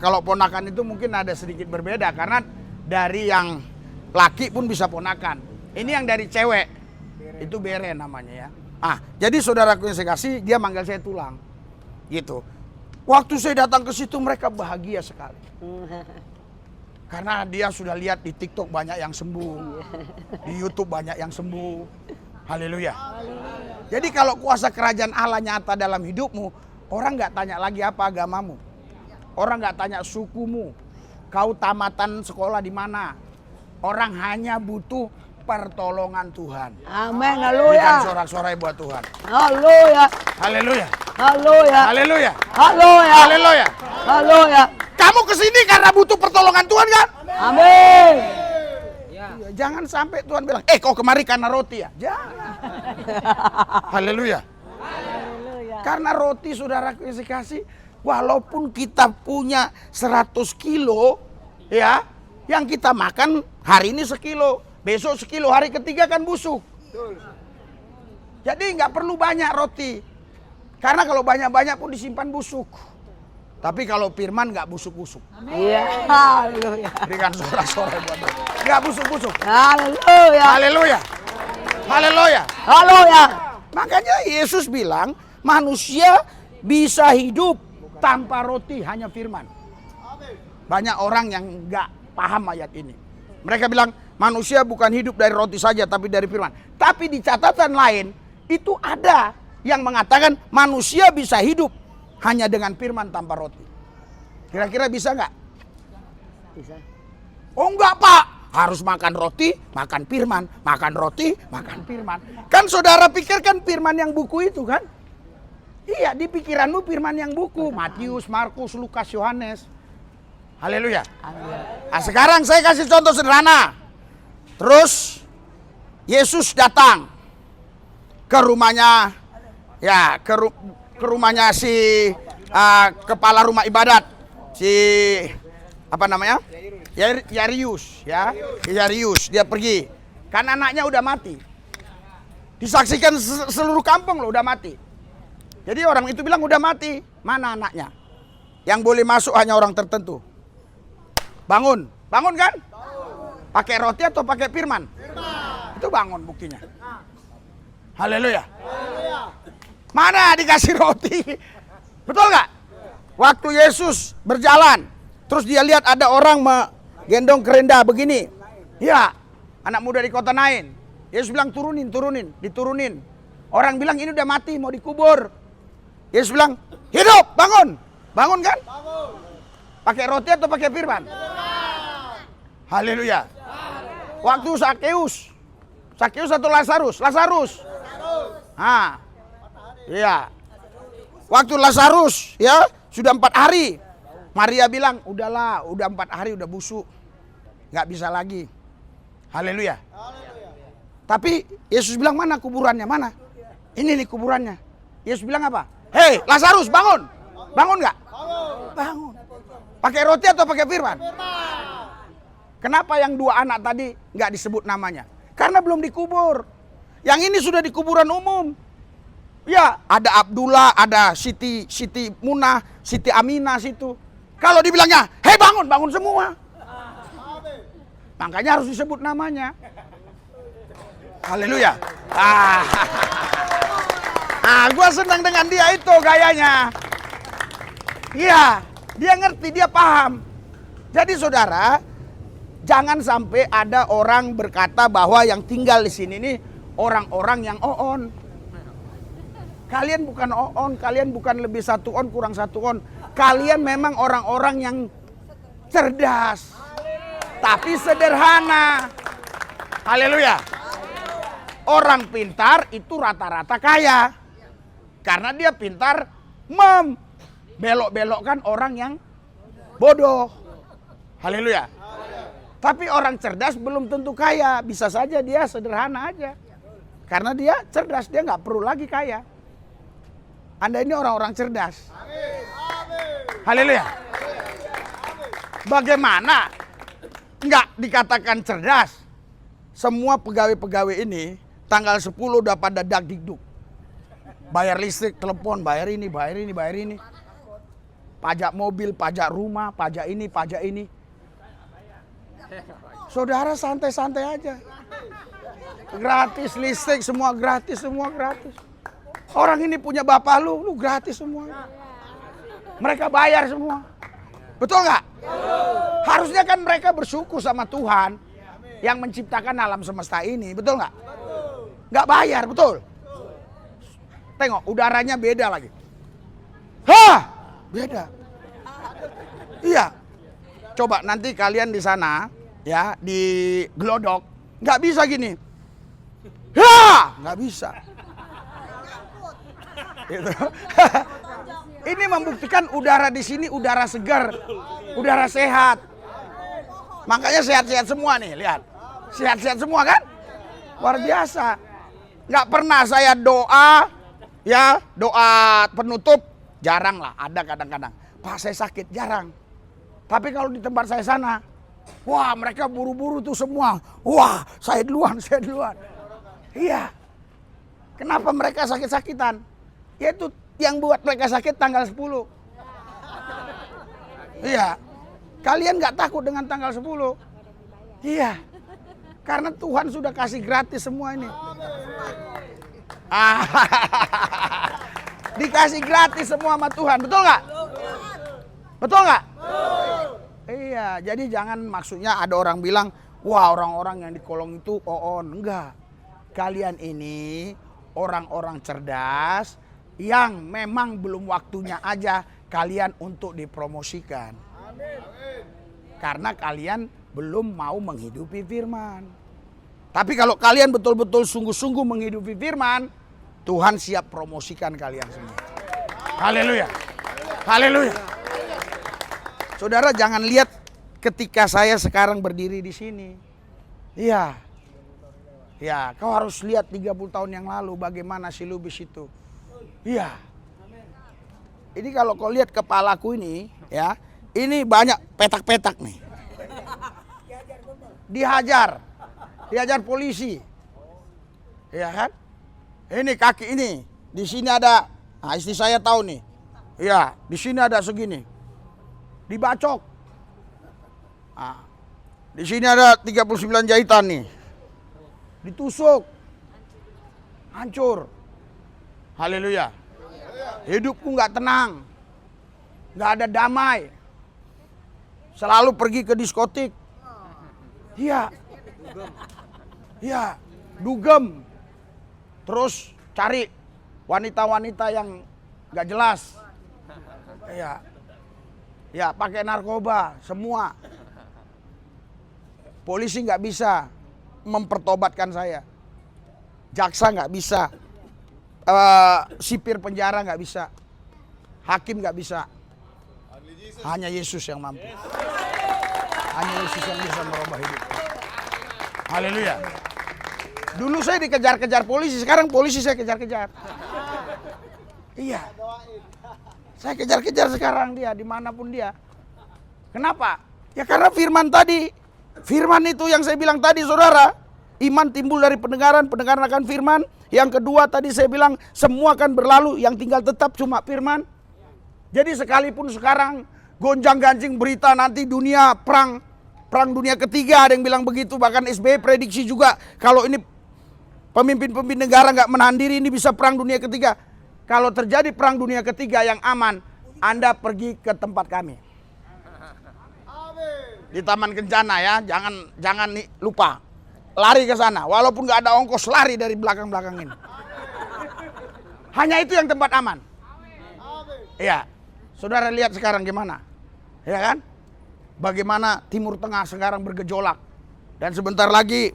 kalau ponakan itu mungkin ada sedikit berbeda, karena dari yang laki pun bisa ponakan. Ini yang dari cewek, itu bere namanya ya. Jadi saudaraku yang kasih, dia manggil saya tulang. Gitu. Waktu saya datang ke situ mereka bahagia sekali. Karena dia sudah lihat di TikTok banyak yang sembuh. Di YouTube banyak yang sembuh. Haleluya. Jadi kalau kuasa kerajaan Allah nyata dalam hidupmu, orang nggak tanya lagi apa agamamu. Orang nggak tanya sukumu. Kau tamatan sekolah di mana. Orang hanya butuh pertolongan Tuhan. Amin. Berikan Haleluya. sorak-sorai buat Tuhan. Haleluya. Haleluya. Haleluya. Haleluya. Haleluya. Haleluya. Haleluya. Kamu kesini karena butuh pertolongan Tuhan kan? Amin. Ya, jangan sampai Tuhan bilang, kau kemari karena roti ya? Jangan. Haleluya. Karena roti saudaraku yang kasih, walaupun kita punya 100 kilo, ya, yang kita makan hari ini sekilo, besok sekilo, hari ketiga kan busuk. Jadi nggak perlu banyak roti. Karena kalau banyak-banyak pun disimpan busuk. Tapi kalau firman nggak busuk-busuk. Iya. Haleluya. Berikan sorak-sorai buat Tuhan. Nggak busuk-busuk. Haleluya. Haleluya. Haleluya. Haleluya. Makanya Yesus bilang manusia bisa hidup tanpa roti, hanya firman. Banyak orang yang nggak paham ayat ini. Mereka bilang manusia bukan hidup dari roti saja tapi dari firman. Tapi di catatan lain itu ada yang mengatakan manusia bisa hidup hanya dengan firman tanpa roti. Kira-kira bisa nggak? Bisa. Oh enggak Pak, harus makan roti, makan firman, makan roti, makan firman. Kan saudara pikirkan firman yang buku itu kan? Iya, di pikiranmu firman yang buku. Matius, Markus, Lukas, Yohanes. Haleluya. Nah, sekarang saya kasih contoh sederhana. Terus Yesus datang ke rumahnya, ya ke rumahnya si kepala rumah ibadat, si apa namanya? Yarius, ya. Yarius, dia pergi. Kan anaknya udah mati. Disaksikan seluruh kampung loh udah mati. Jadi orang itu bilang udah mati, mana anaknya? Yang boleh masuk hanya orang tertentu. Bangun, bangun kan? Pakai roti atau pakai firman? Itu bangun buktinya. Haleluya. Mana dikasih roti? Betul nggak? Waktu Yesus berjalan, terus dia lihat ada orang menggendong kerenda begini. Ya, anak muda di kota Nain. Yesus bilang turunin, diturunin. Orang bilang ini udah mati, mau dikubur. Yesus bilang hidup, bangun. Bangun kan? Pakai roti atau pakai firman? Haleluya. Waktu Sakeus atau Lazarus? Iya. Waktu Lazarus ya sudah 4 hari. Maria bilang udahlah, udah 4 hari udah busuk, nggak bisa lagi. Haleluya. Tapi Yesus bilang mana kuburannya, mana? Ini nih kuburannya. Yesus bilang apa? Hei Lazarus bangun, bangun nggak? Bangun. Pakai roti atau pakai firman? Kenapa yang 2 anak tadi nggak disebut namanya? Karena belum dikubur. Yang ini sudah di kuburan umum. Ya, ada Abdullah, ada Siti Munah, Siti Aminah situ. Kalau dibilangnya, hei bangun, bangun semua. Makanya harus disebut namanya. Haleluya. Gua senang dengan dia itu gayanya. Iya, dia ngerti, dia paham. Jadi saudara, jangan sampai ada orang berkata bahwa yang tinggal di sini nih orang-orang yang on. Kalian bukan on, kalian bukan lebih 1 on kurang 1 on. Kalian memang orang-orang yang cerdas, tapi sederhana. Haleluya. Orang pintar itu rata-rata kaya, karena dia pintar membelok-belokkan orang yang bodoh. Haleluya. Tapi orang cerdas belum tentu kaya, bisa saja dia sederhana aja. Karena dia cerdas, dia nggak perlu lagi kaya. Anda ini orang-orang cerdas. Haleluya. Bagaimana nggak dikatakan cerdas? Semua pegawai-pegawai ini tanggal 10 udah pada dagdikduk. Bayar listrik, telepon, bayar ini, bayar ini, bayar ini. Pajak mobil, pajak rumah, pajak ini, pajak ini. Saudara santai-santai aja. Gratis listrik, semua gratis, semua gratis. Orang ini punya bapak lu gratis semua. Mereka bayar semua. Betul nggak? Harusnya kan mereka bersyukur sama Tuhan yang menciptakan alam semesta ini. Betul nggak? Nggak bayar, betul. Tengok, udaranya beda lagi. Hah, beda. Iya. Coba nanti kalian di sana, ya, di Glodok, nggak bisa gini. Hah, nggak bisa. Gitu. Ini membuktikan udara di sini udara segar, udara sehat. Makanya sehat-sehat semua nih, lihat. Sehat-sehat semua kan? Luar biasa. Nggak pernah saya doa, ya, doa penutup, jarang lah, ada kadang-kadang. Pak, saya sakit, jarang. Tapi kalau di tempat saya sana, wah, mereka buru-buru tuh semua. Wah, saya duluan, saya duluan. Iya. Kenapa mereka sakit-sakitan? Yaitu yang buat mereka sakit tanggal 10. Iya. Kalian nggak takut dengan tanggal 10? Iya. Karena Tuhan sudah kasih gratis semua ini. Dikasih gratis semua sama Tuhan, betul nggak? Betul nggak? Iya, jadi jangan maksudnya ada orang bilang, wah, orang-orang yang di kolong itu on. Enggak. Kalian ini orang-orang cerdas yang memang belum waktunya aja kalian untuk dipromosikan. Karena kalian belum mau menghidupi firman. Tapi kalau kalian betul-betul sungguh-sungguh menghidupi firman, Tuhan siap promosikan kalian semua. Haleluya. Haleluya. Saudara, jangan lihat ketika saya sekarang berdiri di sini. Iya. Ya, kau harus lihat 30 tahun yang lalu bagaimana si Lubis itu. Iya. Ini kalau kau lihat kepalaku ini, ya, ini banyak petak-petak nih. Dihajar polisi. Iya kan? Ini kaki ini, di sini ada, nah istri saya tahu nih. Iya, di sini ada segini. Dibacok. Nah, di sini ada 39 jahitan nih. Ditusuk. Hancur. Haleluya. Hidupku nggak tenang. Nggak ada damai. Selalu pergi ke diskotik. Iya. Iya, dugem. Terus cari wanita-wanita yang nggak jelas. Iya. Ya, pakai narkoba, semua. Polisi nggak bisa mempertobatkan saya. Jaksa nggak bisa. Sipir penjara nggak bisa. Hakim nggak bisa. Hanya Yesus yang mampu. Hanya Yesus yang bisa merubah hidup. Haleluya. Dulu saya dikejar-kejar polisi, sekarang polisi saya kejar-kejar. Iya. Saya kejar-kejar sekarang dia, dimanapun dia. Kenapa? Ya karena firman tadi. Firman itu yang saya bilang tadi, saudara. Iman timbul dari pendengaran, pendengaran akan firman. Yang kedua tadi saya bilang, semua akan berlalu, yang tinggal tetap cuma firman. Jadi sekalipun sekarang gonjang-ganjing berita nanti dunia perang dunia ketiga, ada yang bilang begitu. Bahkan SBY prediksi juga, kalau ini pemimpin-pemimpin negara nggak menahan diri, ini bisa perang dunia ketiga. Kalau terjadi perang dunia ketiga yang aman, Anda pergi ke tempat kami. Di Taman Kencana ya, jangan lupa. Lari ke sana, walaupun nggak ada ongkos, lari dari belakang-belakang ini. Hanya itu yang tempat aman. Iya. Saudara lihat sekarang gimana? Ya kan? Bagaimana Timur Tengah sekarang bergejolak. Dan sebentar lagi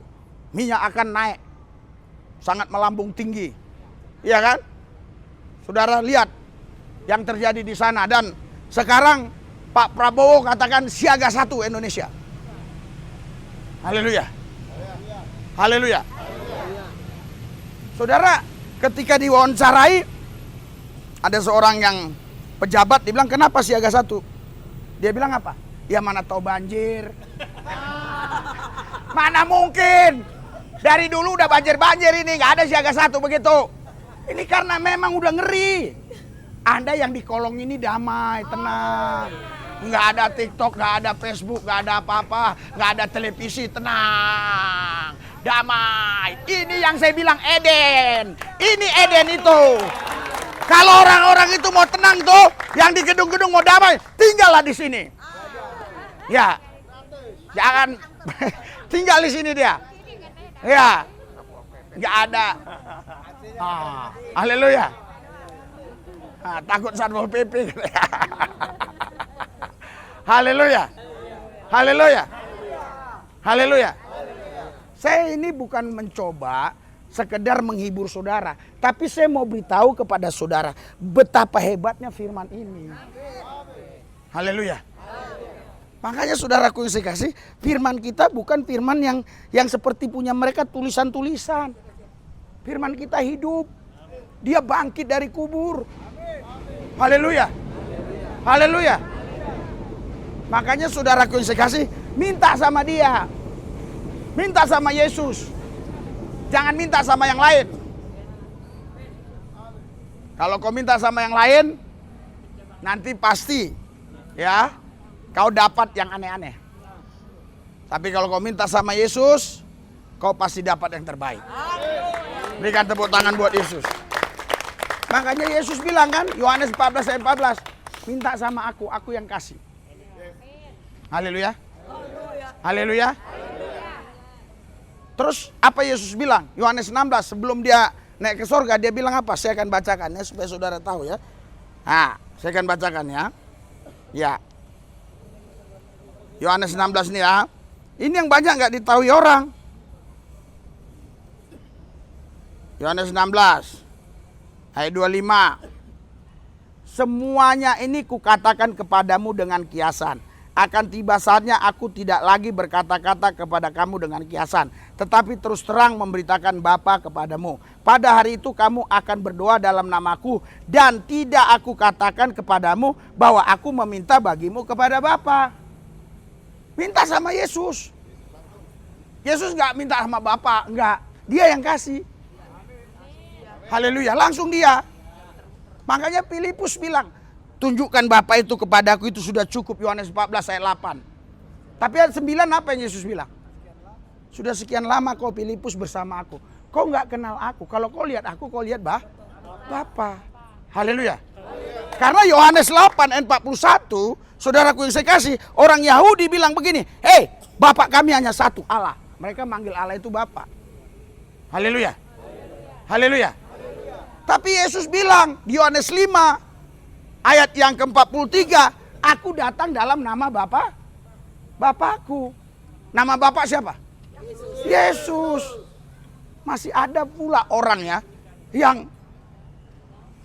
minyak akan naik. Sangat melambung tinggi. Iya kan? Saudara lihat yang terjadi di sana. Dan sekarang Pak Prabowo katakan siaga 1 Indonesia. Haleluya. Haleluya. Saudara, ketika diwawancarai, ada seorang yang pejabat, dia bilang, kenapa siaga 1? Dia bilang apa? Ya mana tahu banjir. Mana mungkin. Dari dulu udah banjir-banjir ini, gak ada siaga 1 begitu. Ini karena memang udah ngeri. Anda yang di kolong ini damai, tenang. Nggak ada TikTok, nggak ada Facebook, nggak ada apa-apa, nggak ada televisi, tenang, damai. Ini yang saya bilang Eden. Ini Eden itu. Kalau orang-orang itu mau tenang tuh, yang di gedung-gedung mau damai, tinggallah di sini. Ya, jangan tinggal di sini dia. Ya, nggak ada. Haleluya. Takut Satpol PP. Haleluya. Haleluya. Haleluya. Saya ini bukan mencoba sekedar menghibur saudara, tapi saya mau beritahu kepada saudara betapa hebatnya firman ini. Haleluya. Makanya saudaraku yang saya kasih, firman kita bukan firman yang seperti punya mereka tulisan-tulisan. Firman kita hidup. Dia bangkit dari kubur. Haleluya. Haleluya. Makanya saudaraku yang saya kasih, minta sama dia. Minta sama Yesus. Jangan minta sama yang lain. Kalau kau minta sama yang lain, nanti pasti ya kau dapat yang aneh-aneh. Tapi kalau kau minta sama Yesus, kau pasti dapat yang terbaik. Berikan tepuk tangan buat Yesus. Makanya Yesus bilang kan, Yohanes 14 ayat 14, minta sama aku yang kasih. Haleluya. Haleluya. Terus apa Yesus bilang? Yohanes 16 sebelum dia naik ke surga, dia bilang apa? Saya akan bacakan ya supaya saudara tahu ya. Nah, saya akan bacakan ya. Ya. Yohanes 16 nih ya. Ini yang banyak nggak ditahui orang. Yohanes 16 ayat 25. Semuanya ini kukatakan kepadamu dengan kiasan. Akan tiba saatnya aku tidak lagi berkata-kata kepada kamu dengan kiasan, tetapi terus terang memberitakan Bapa kepadamu. Pada hari itu kamu akan berdoa dalam namaku, dan tidak aku katakan kepadamu bahwa aku meminta bagimu kepada Bapa. Minta sama Yesus. Yesus nggak minta sama Bapa, nggak. Dia yang kasih. Haleluya, langsung dia. Makanya Filipus bilang, tunjukkan Bapa itu kepadaku, itu sudah cukup. Yohanes 14 ayat 8. Tapi ayat 9 apa yang Yesus bilang? Sudah sekian lama kau Filipus bersama aku. Kau nggak kenal aku. Kalau kau lihat aku, kau lihat Bapa. Haleluya. Karena Yohanes 8 ayat 41, saudaraku yang saya kasih, orang Yahudi bilang begini, hei, Bapa kami hanya satu, Allah. Mereka manggil Allah itu Bapa. Haleluya. Haleluya. Tapi Yesus bilang di Yohanes 5 ayat yang ke-43, aku datang dalam nama Bapakku. Nama Bapak siapa? Yesus. Masih ada pula orang ya yang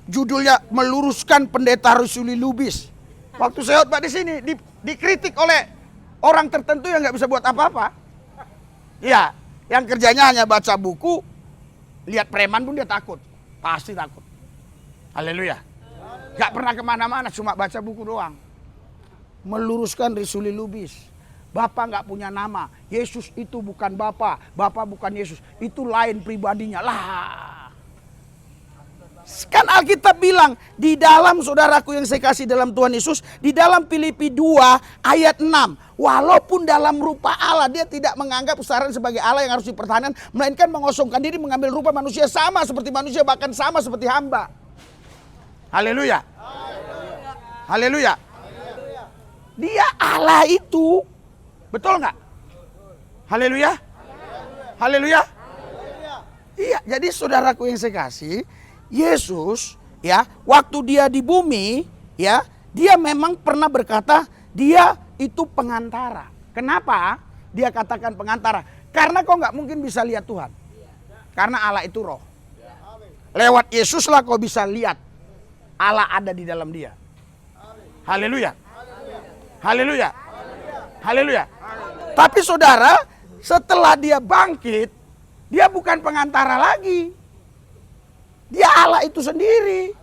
judulnya meluruskan pendeta Rusuli Lubis. Waktu saya khotbah di sini dikritik oleh orang tertentu yang nggak bisa buat apa-apa. Iya, yang kerjanya hanya baca buku, lihat preman pun dia takut. Pasti takut. Haleluya. Gak pernah kemana-mana, cuma baca buku doang. Meluruskan Rusuli Lubis. Bapak gak punya nama. Yesus itu bukan Bapak. Bapak bukan Yesus. Itu lain pribadinya. Lah. Kan Alkitab bilang, di dalam saudaraku yang saya kasih dalam Tuhan Yesus, di dalam Filipi 2 ayat 6. Walaupun dalam rupa Allah, dia tidak menganggap kebesaran sebagai Allah yang harus dipertahankan, melainkan mengosongkan diri, mengambil rupa manusia sama seperti manusia, bahkan sama seperti hamba. Haleluya. Haleluya. Dia Allah itu. Betul nggak? Haleluya. Haleluya. Iya, jadi saudaraku yang saya kasih, Yesus ya, waktu dia di bumi ya, dia memang pernah berkata dia itu pengantara. Kenapa dia katakan pengantara? Karena kau nggak mungkin bisa lihat Tuhan. Karena Allah itu roh. Lewat Yesuslah kau bisa lihat Allah ada di dalam dia. Haleluya. Haleluya. Haleluya. Tapi saudara, setelah dia bangkit, dia bukan pengantara lagi. Dia Allah itu sendiri.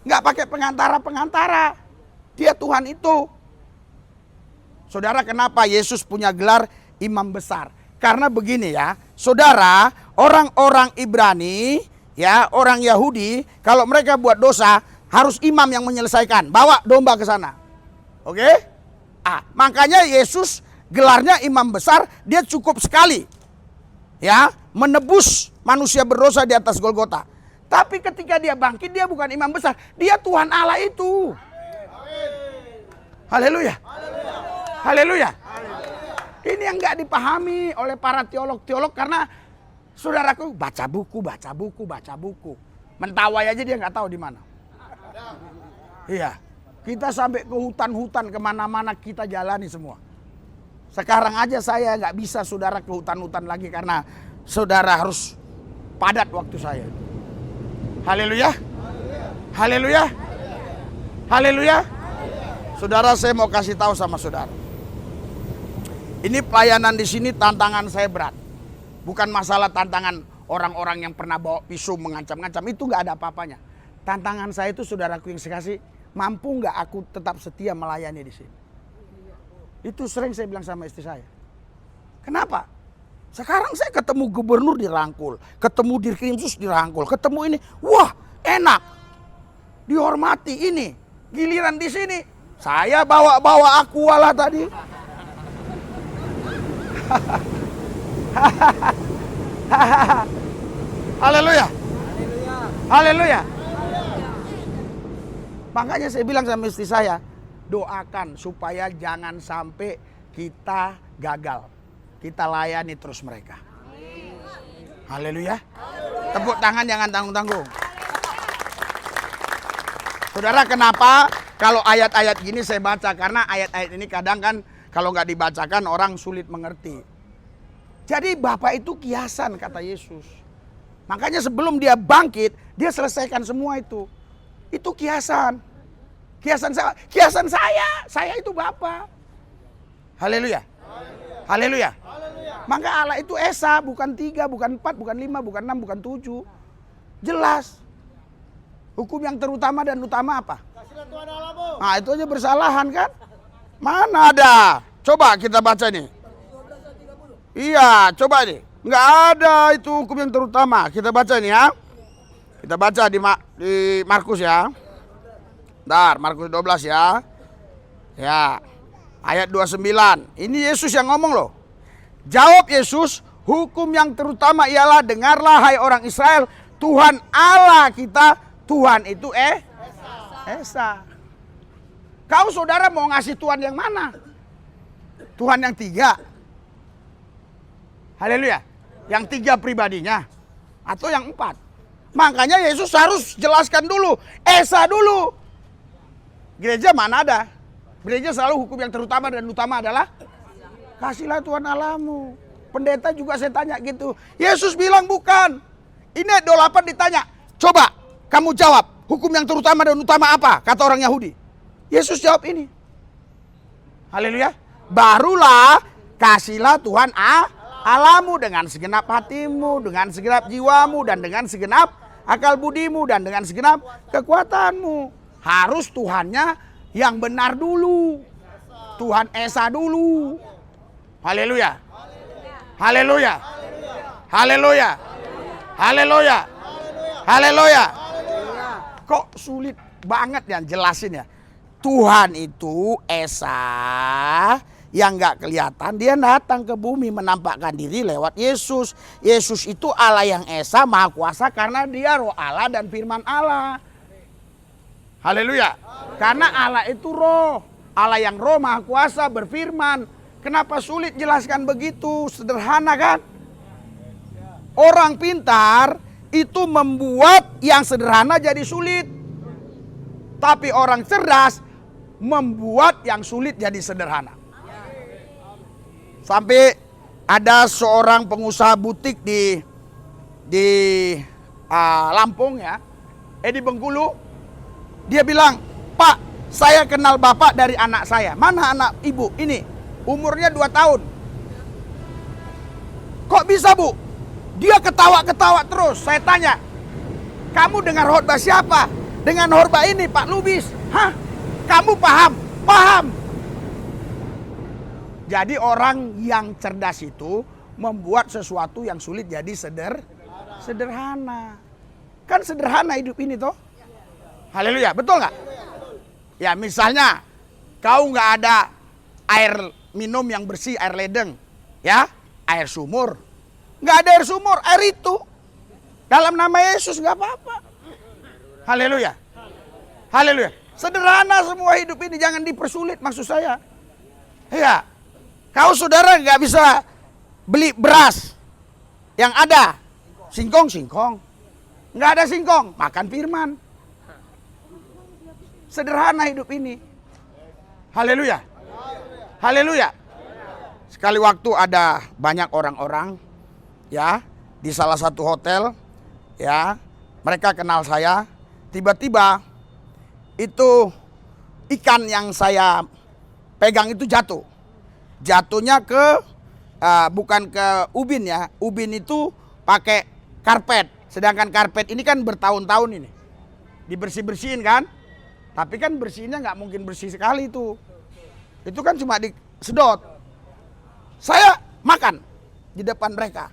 Nggak pakai pengantara-pengantara. Dia Tuhan itu. Saudara, kenapa Yesus punya gelar imam besar? Karena begini ya, saudara, orang-orang Ibrani, ya, orang Yahudi, kalau mereka buat dosa, harus imam yang menyelesaikan. Bawa domba ke sana. Oke? Makanya Yesus gelarnya imam besar, dia cukup sekali. Ya, menebus manusia berdosa di atas Golgota. Tapi ketika dia bangkit, dia bukan imam besar, dia Tuhan Allah itu. Haleluya. Haleluya. Ini yang nggak dipahami oleh para teolog-teolog karena saudaraku baca buku. Mentawai aja dia nggak tahu di mana. Iya, kita sampai ke hutan-hutan kemana-mana kita jalani semua. Sekarang aja saya nggak bisa saudara ke hutan-hutan lagi karena saudara harus padat waktu saya. Haleluya. Haleluya. Haleluya. Saudara, saya mau kasih tahu sama saudara. Ini pelayanan di sini tantangan saya berat. Bukan masalah tantangan orang-orang yang pernah bawa pisau mengancam-ngancam, itu nggak ada apa-apanya. Tantangan saya itu saudaraku yang saya kasih, mampu nggak aku tetap setia melayani di sini. Itu sering saya bilang sama istri saya. Kenapa? Sekarang saya ketemu gubernur dirangkul, ketemu Dirkrimsus dirangkul, ketemu ini, wah enak, dihormati ini. Giliran di sini, saya bawa Aqua tadi. Haleluya. Haleluya. Makanya saya bilang sama istri saya, doakan supaya jangan sampai kita gagal. Kita layani terus mereka. Haleluya. Tepuk tangan jangan tanggung-tanggung. Saudara, kenapa kalau ayat-ayat gini saya baca? Karena ayat-ayat ini kadang kan kalau nggak dibacakan orang sulit mengerti. Jadi Bapak itu kiasan kata Yesus. Makanya sebelum dia bangkit, dia selesaikan semua itu. Itu kiasan. Kiasan saya itu Bapa. Haleluya. Haleluya. Maka Allah itu Esa, bukan 3, bukan 4, bukan 5, bukan 6, bukan 7. Jelas. Hukum yang terutama dan utama apa? Nah, itu aja bersalahan kan? Mana ada? Coba kita baca nih. Iya, coba nih. Nggak ada itu hukum yang terutama. Kita baca nih ya. Kita baca di Markus ya. Bentar, Markus 12 ya. Ya. Ayat 29. Ini Yesus yang ngomong loh. Jawab Yesus, hukum yang terutama ialah dengarlah hai orang Israel, Tuhan Allah kita, Tuhan itu Esa. Kau saudara mau ngasih Tuhan yang mana? Tuhan yang 3. Haleluya. Yang 3 pribadinya atau yang 4. Makanya Yesus harus jelaskan dulu, Esa dulu. Gereja mana ada? Gereja selalu hukum yang terutama dan utama adalah kasihlah Tuhan Allahmu. Pendeta juga saya tanya gitu. Yesus bilang bukan. Ini ayat 28 ditanya. Coba kamu jawab. Hukum yang terutama dan utama apa? Kata orang Yahudi. Yesus jawab ini. Haleluya. Barulah kasihlah Tuhan Allahmu dengan segenap hatimu, dengan segenap jiwamu, dan dengan segenap akal budimu, dan dengan segenap kekuatanmu. Harus Tuhannya yang benar dulu. Tuhan Esa dulu. Haleluya. Haleluya. Haleluya. Haleluya. Haleluya. Kok sulit banget ya jelasin ya. Tuhan itu Esa yang gak kelihatan, dia datang ke bumi menampakkan diri lewat Yesus. Yesus itu Allah yang Esa, Maha Kuasa karena dia roh Allah dan firman Allah. Haleluya. Karena Allah itu roh. Allah yang roh Maha Kuasa berfirman. Kenapa sulit jelaskan begitu? Sederhana kan? Orang pintar itu membuat yang sederhana jadi sulit. Tapi orang cerdas membuat yang sulit jadi sederhana. Sampai ada seorang pengusaha butik di Lampung ya, di Bengkulu. Dia bilang, "Pak, saya kenal Bapak dari anak saya." "Mana anak Ibu?" "Ini, umurnya 2 tahun." "Kok bisa, Bu?" Dia ketawa-ketawa terus. Saya tanya, "Kamu dengar khotbah siapa?" "Dengan khotbah ini, Pak Lubis." "Hah? Kamu paham?" "Paham." Jadi orang yang cerdas itu membuat sesuatu yang sulit jadi sederhana. Kan sederhana hidup ini toh. Haleluya, betul nggak? Ya misalnya kau nggak ada air minum yang bersih, air ledeng, ya, air sumur. Nggak ada air sumur, air itu dalam nama Yesus nggak apa-apa. Haleluya, haleluya. Sederhana semua hidup ini, jangan dipersulit maksud saya. Ya, kau saudara nggak bisa beli beras, yang ada singkong. Nggak ada singkong, makan firman. Sederhana hidup ini. Haleluya. Haleluya. Sekali waktu ada banyak orang-orang ya di salah satu hotel ya. Mereka kenal saya. Tiba-tiba itu ikan yang saya pegang itu jatuh. Jatuhnya ke bukan ke ubin ya. Ubin itu pakai karpet. Sedangkan karpet ini kan bertahun-tahun ini. Dibersih-bersihin kan. Tapi kan bersihnya nggak mungkin bersih sekali itu. Itu kan cuma disedot. Saya makan di depan mereka.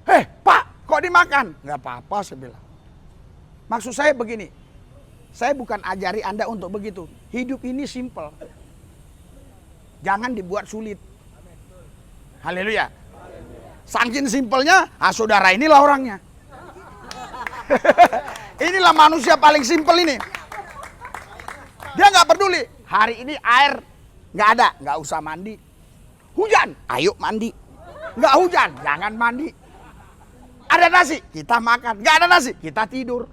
"Heh, Pak, kok dimakan?" "Nggak apa-apa," saya bilang. Maksud saya begini. Saya bukan ajari Anda untuk begitu. Hidup ini simple. Jangan dibuat sulit. Haleluya. Saking simpelnya, saudara inilah orangnya. Inilah manusia paling simpel ini. Dia nggak peduli. Hari ini air nggak ada, nggak usah mandi. Hujan, ayo mandi. Nggak hujan, jangan mandi. Ada nasi, kita makan. Nggak ada nasi, kita tidur.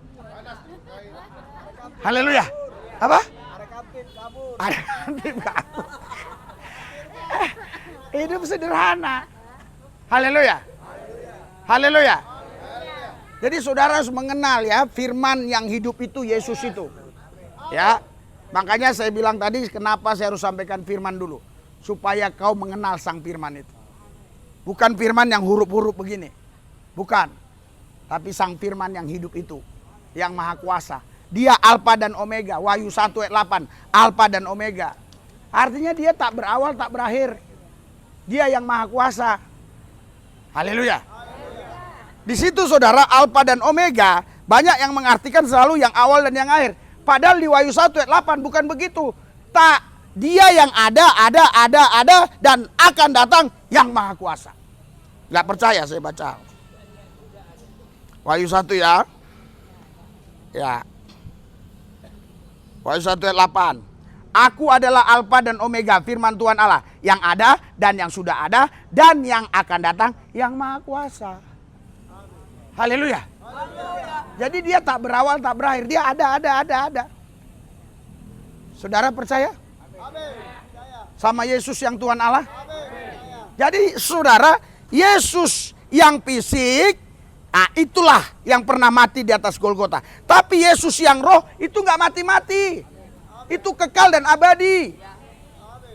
Haleluya. Apa? Ada kantin kabur. Hidup sederhana. Haleluya. Haleluya. Jadi saudara harus mengenal ya firman yang hidup itu, Yesus itu. Ya. Makanya saya bilang tadi kenapa saya harus sampaikan firman dulu. Supaya kau mengenal sang firman itu. Bukan firman yang huruf-huruf begini. Bukan. Tapi sang firman yang hidup itu. Yang maha kuasa. Dia Alfa dan Omega. Wahyu 1 ayat 8. Alfa dan Omega. Artinya dia tak berawal tak berakhir. Dia yang maha kuasa. Haleluya. Di situ saudara, Alfa dan Omega banyak yang mengartikan selalu yang awal dan yang akhir. Padahal di Wahyu 1 ayat 8 bukan begitu. Tak, dia yang ada dan akan datang yang maha kuasa. Gak percaya saya baca. Wahyu 1 ya. Ya. Wahyu 1 ayat 8. Aku adalah Alfa dan Omega, firman Tuhan Allah. Yang ada dan yang sudah ada dan yang akan datang yang maha kuasa. Haleluya. Jadi dia tak berawal tak berakhir. Dia ada. Saudara percaya? Sama Yesus yang Tuhan Allah? Jadi saudara, Yesus yang fisik, itulah yang pernah mati di atas Golgota. Tapi Yesus yang roh itu gak mati-mati. Itu kekal dan abadi.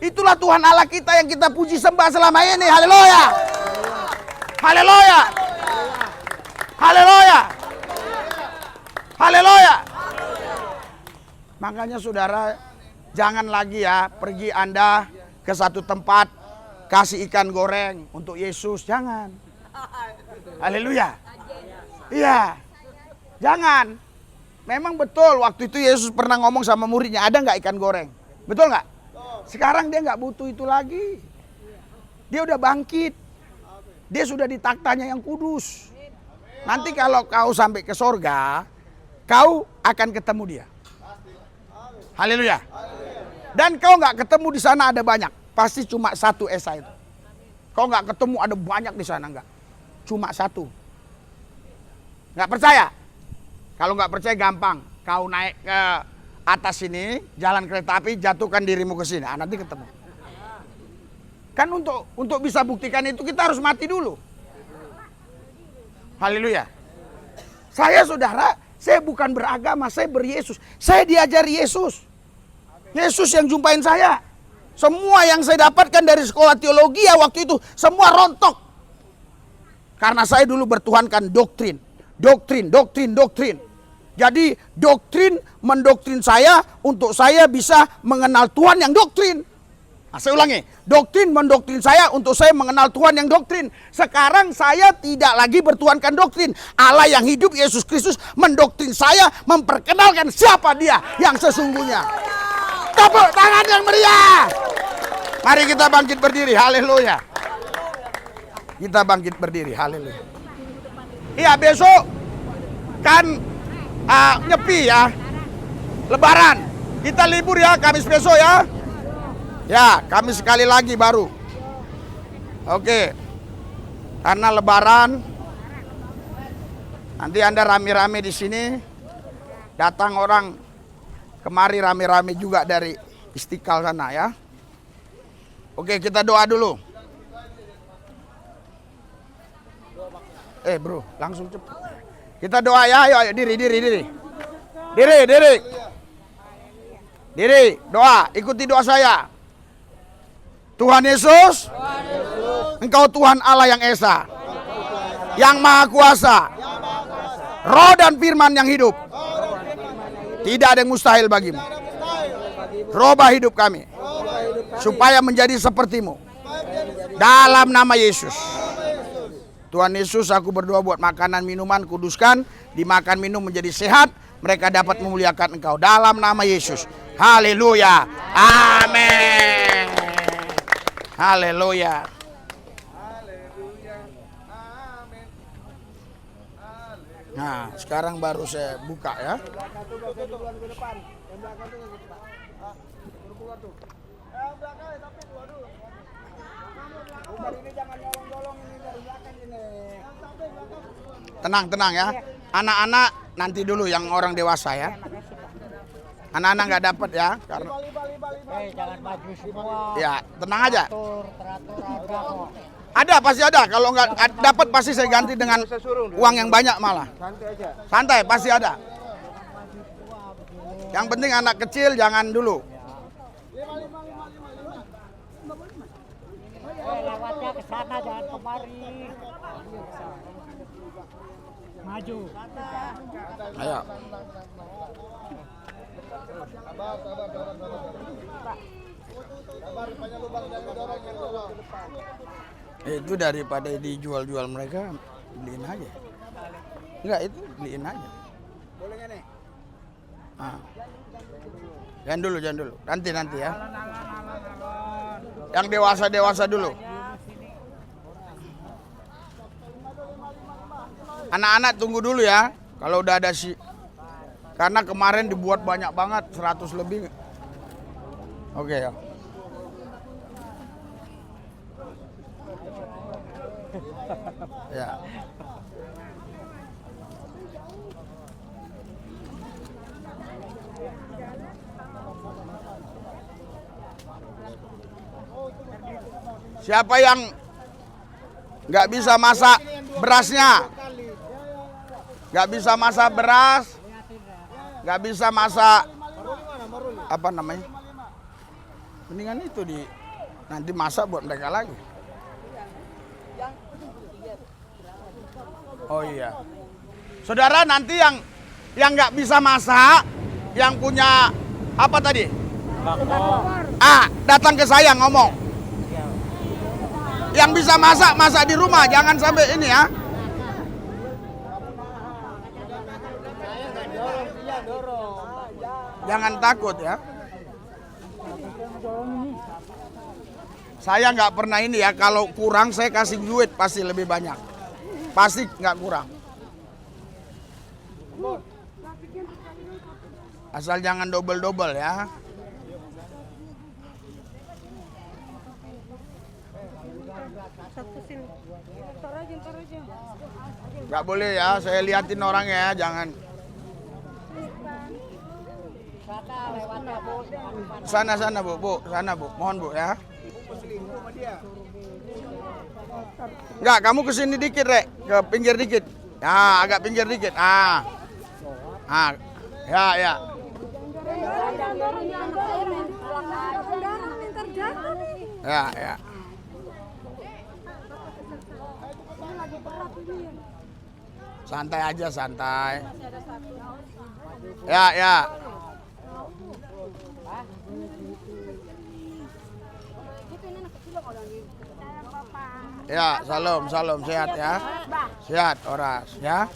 Itulah Tuhan Allah kita yang kita puji sembah selama ini. Haleluya. Haleluya. Haleluya. Haleluya. Makanya saudara, jangan lagi ya pergi Anda ke satu tempat kasih ikan goreng untuk Yesus, jangan. Haleluya. Iya. Jangan. Memang betul waktu itu Yesus pernah ngomong sama muridnya, ada nggak ikan goreng? Betul nggak? Sekarang dia nggak butuh itu lagi. Dia udah bangkit. Dia sudah di taktanya yang kudus. Nanti kalau kau sampai ke sorga, kau akan ketemu dia. Haleluya. Dan kau nggak ketemu di sana ada banyak. Pasti cuma satu Esa itu. Kau nggak ketemu ada banyak di sana, nggak. Cuma satu. Nggak percaya? Kalau nggak percaya gampang. Kau naik ke atas sini, jalan kereta api, jatuhkan dirimu ke sini. Nanti ketemu. Kan untuk bisa buktikan itu kita harus mati dulu. Haleluya. Saya saudara, saya bukan beragama, saya beryesus. Saya diajari Yesus. Yesus yang jumpain saya. Semua yang saya dapatkan dari sekolah teologi ya waktu itu, semua rontok. Karena saya dulu bertuhankan doktrin. Jadi doktrin mendoktrin saya untuk saya bisa mengenal Tuhan yang doktrin. Nah, saya ulangi, doktrin mendoktrin saya untuk saya mengenal Tuhan yang doktrin. Sekarang saya tidak lagi bertuhankan doktrin. Allah yang hidup, Yesus Kristus, mendoktrin saya, memperkenalkan siapa dia yang sesungguhnya. Tepuk tangan yang meriah. Mari kita bangkit berdiri, haleluya. Kita bangkit berdiri, haleluya. Iya, besok kan nyepi ya, Lebaran. Kita libur ya, Kamis besok ya. Ya, kami sekali lagi baru. Oke. Karena Lebaran, nanti Anda rame-rame di sini. Datang orang kemari rame-rame juga dari Istiqlal sana ya. Oke, kita doa dulu. Bro, langsung cepat. Kita doa ya, ayo diri. Diri, doa, ikuti doa saya. Tuhan Yesus, Engkau Tuhan Allah yang Esa, yang Maha Kuasa, Roh dan Firman yang hidup. Tidak ada yang mustahil bagimu. Robah hidup kami, supaya menjadi sepertimu. Dalam nama Yesus. Tuhan Yesus, aku berdoa buat makanan minuman, kuduskan, dimakan minum menjadi sehat, mereka dapat memuliakan Engkau. Dalam nama Yesus. Haleluya. Amin. Haleluya. Nah, sekarang baru saya buka ya. Tenang ya. Anak-anak nanti dulu yang orang dewasa ya. Anak-anak nggak dapat ya, karena Jangan maju semua. ya tenang aja. Teratur ada kok. Ada pasti ada. Kalau nggak dapat pasti saya ganti dengan uang yang banyak malah. Santai pasti ada. Yang penting anak kecil jangan dulu. Lewatnya ke sana jangan kemari. Maju. Ayo. Itu daripada dijual-jual mereka, beliin aja. Enggak, itu beliin aja. Boleh nggak nih? Jangan dulu. Nanti ya. Yang dewasa dulu. Anak-anak tunggu dulu ya. Kalau udah ada karena kemarin dibuat banyak banget, 100 lebih. Oke ya. Ya. Siapa yang nggak bisa masak berasnya? Nggak bisa masak beras, nggak bisa masak apa namanya? Mendingan itu nanti masak buat mereka lagi. Oh iya, saudara nanti yang nggak bisa masak, yang punya apa tadi? Datang ke saya ngomong. Yang bisa masak di rumah, jangan sampai ini ya. Jangan takut ya. Saya nggak pernah ini ya, kalau kurang saya kasih duit pasti lebih banyak. Pasti nggak kurang. Asal jangan double-double ya. Satu sini. Ntar aja. Nggak boleh ya, saya liatin orangnya ya, jangan. Sana lewatnya Bu. Sana Bu, sana Bu, mohon Bu ya. Enggak, kamu kesini dikit Rek, ke pinggir dikit. Ya, agak pinggir dikit. Ya. Ya. Santai aja, santai. Ya. Ya, salam sehat ya. Sehat Oras ya.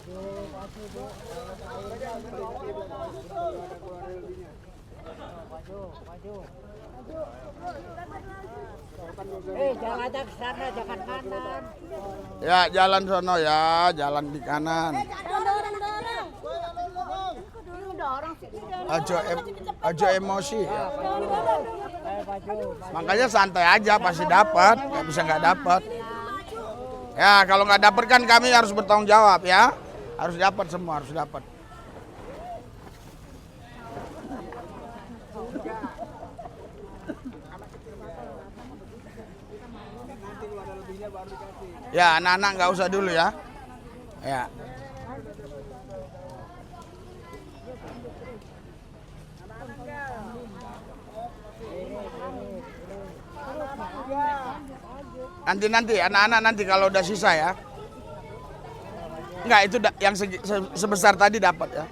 Jalannya ke sana, jangan kanan. Ya, jalan sono ya, jalan di kanan. Aja emosi ya. Makanya santai aja, pasti dapat, nggak bisa nggak dapat. Ya, kalau nggak dapat kan kami harus bertanggung jawab ya. Harus dapat semua, harus dapat. Ya, anak-anak nggak usah dulu ya. Ya. Nanti anak-anak nanti kalau udah sisa ya. Enggak, itu yang sebesar tadi dapat ya.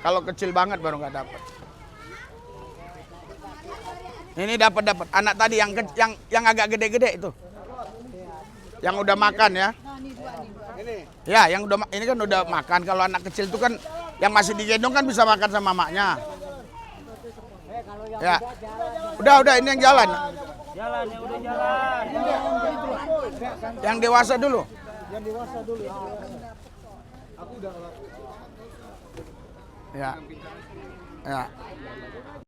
Kalau kecil banget baru nggak dapat. Ini dapat. Anak tadi yang agak gede-gede itu. Yang udah makan ya. Ya, yang udah ini kan udah makan. Kalau anak kecil itu kan yang masih digendong kan bisa makan sama maknya. Ya. Udah ini yang jalan. Jalan, yang udah jalan. Yang dewasa dulu. Ya.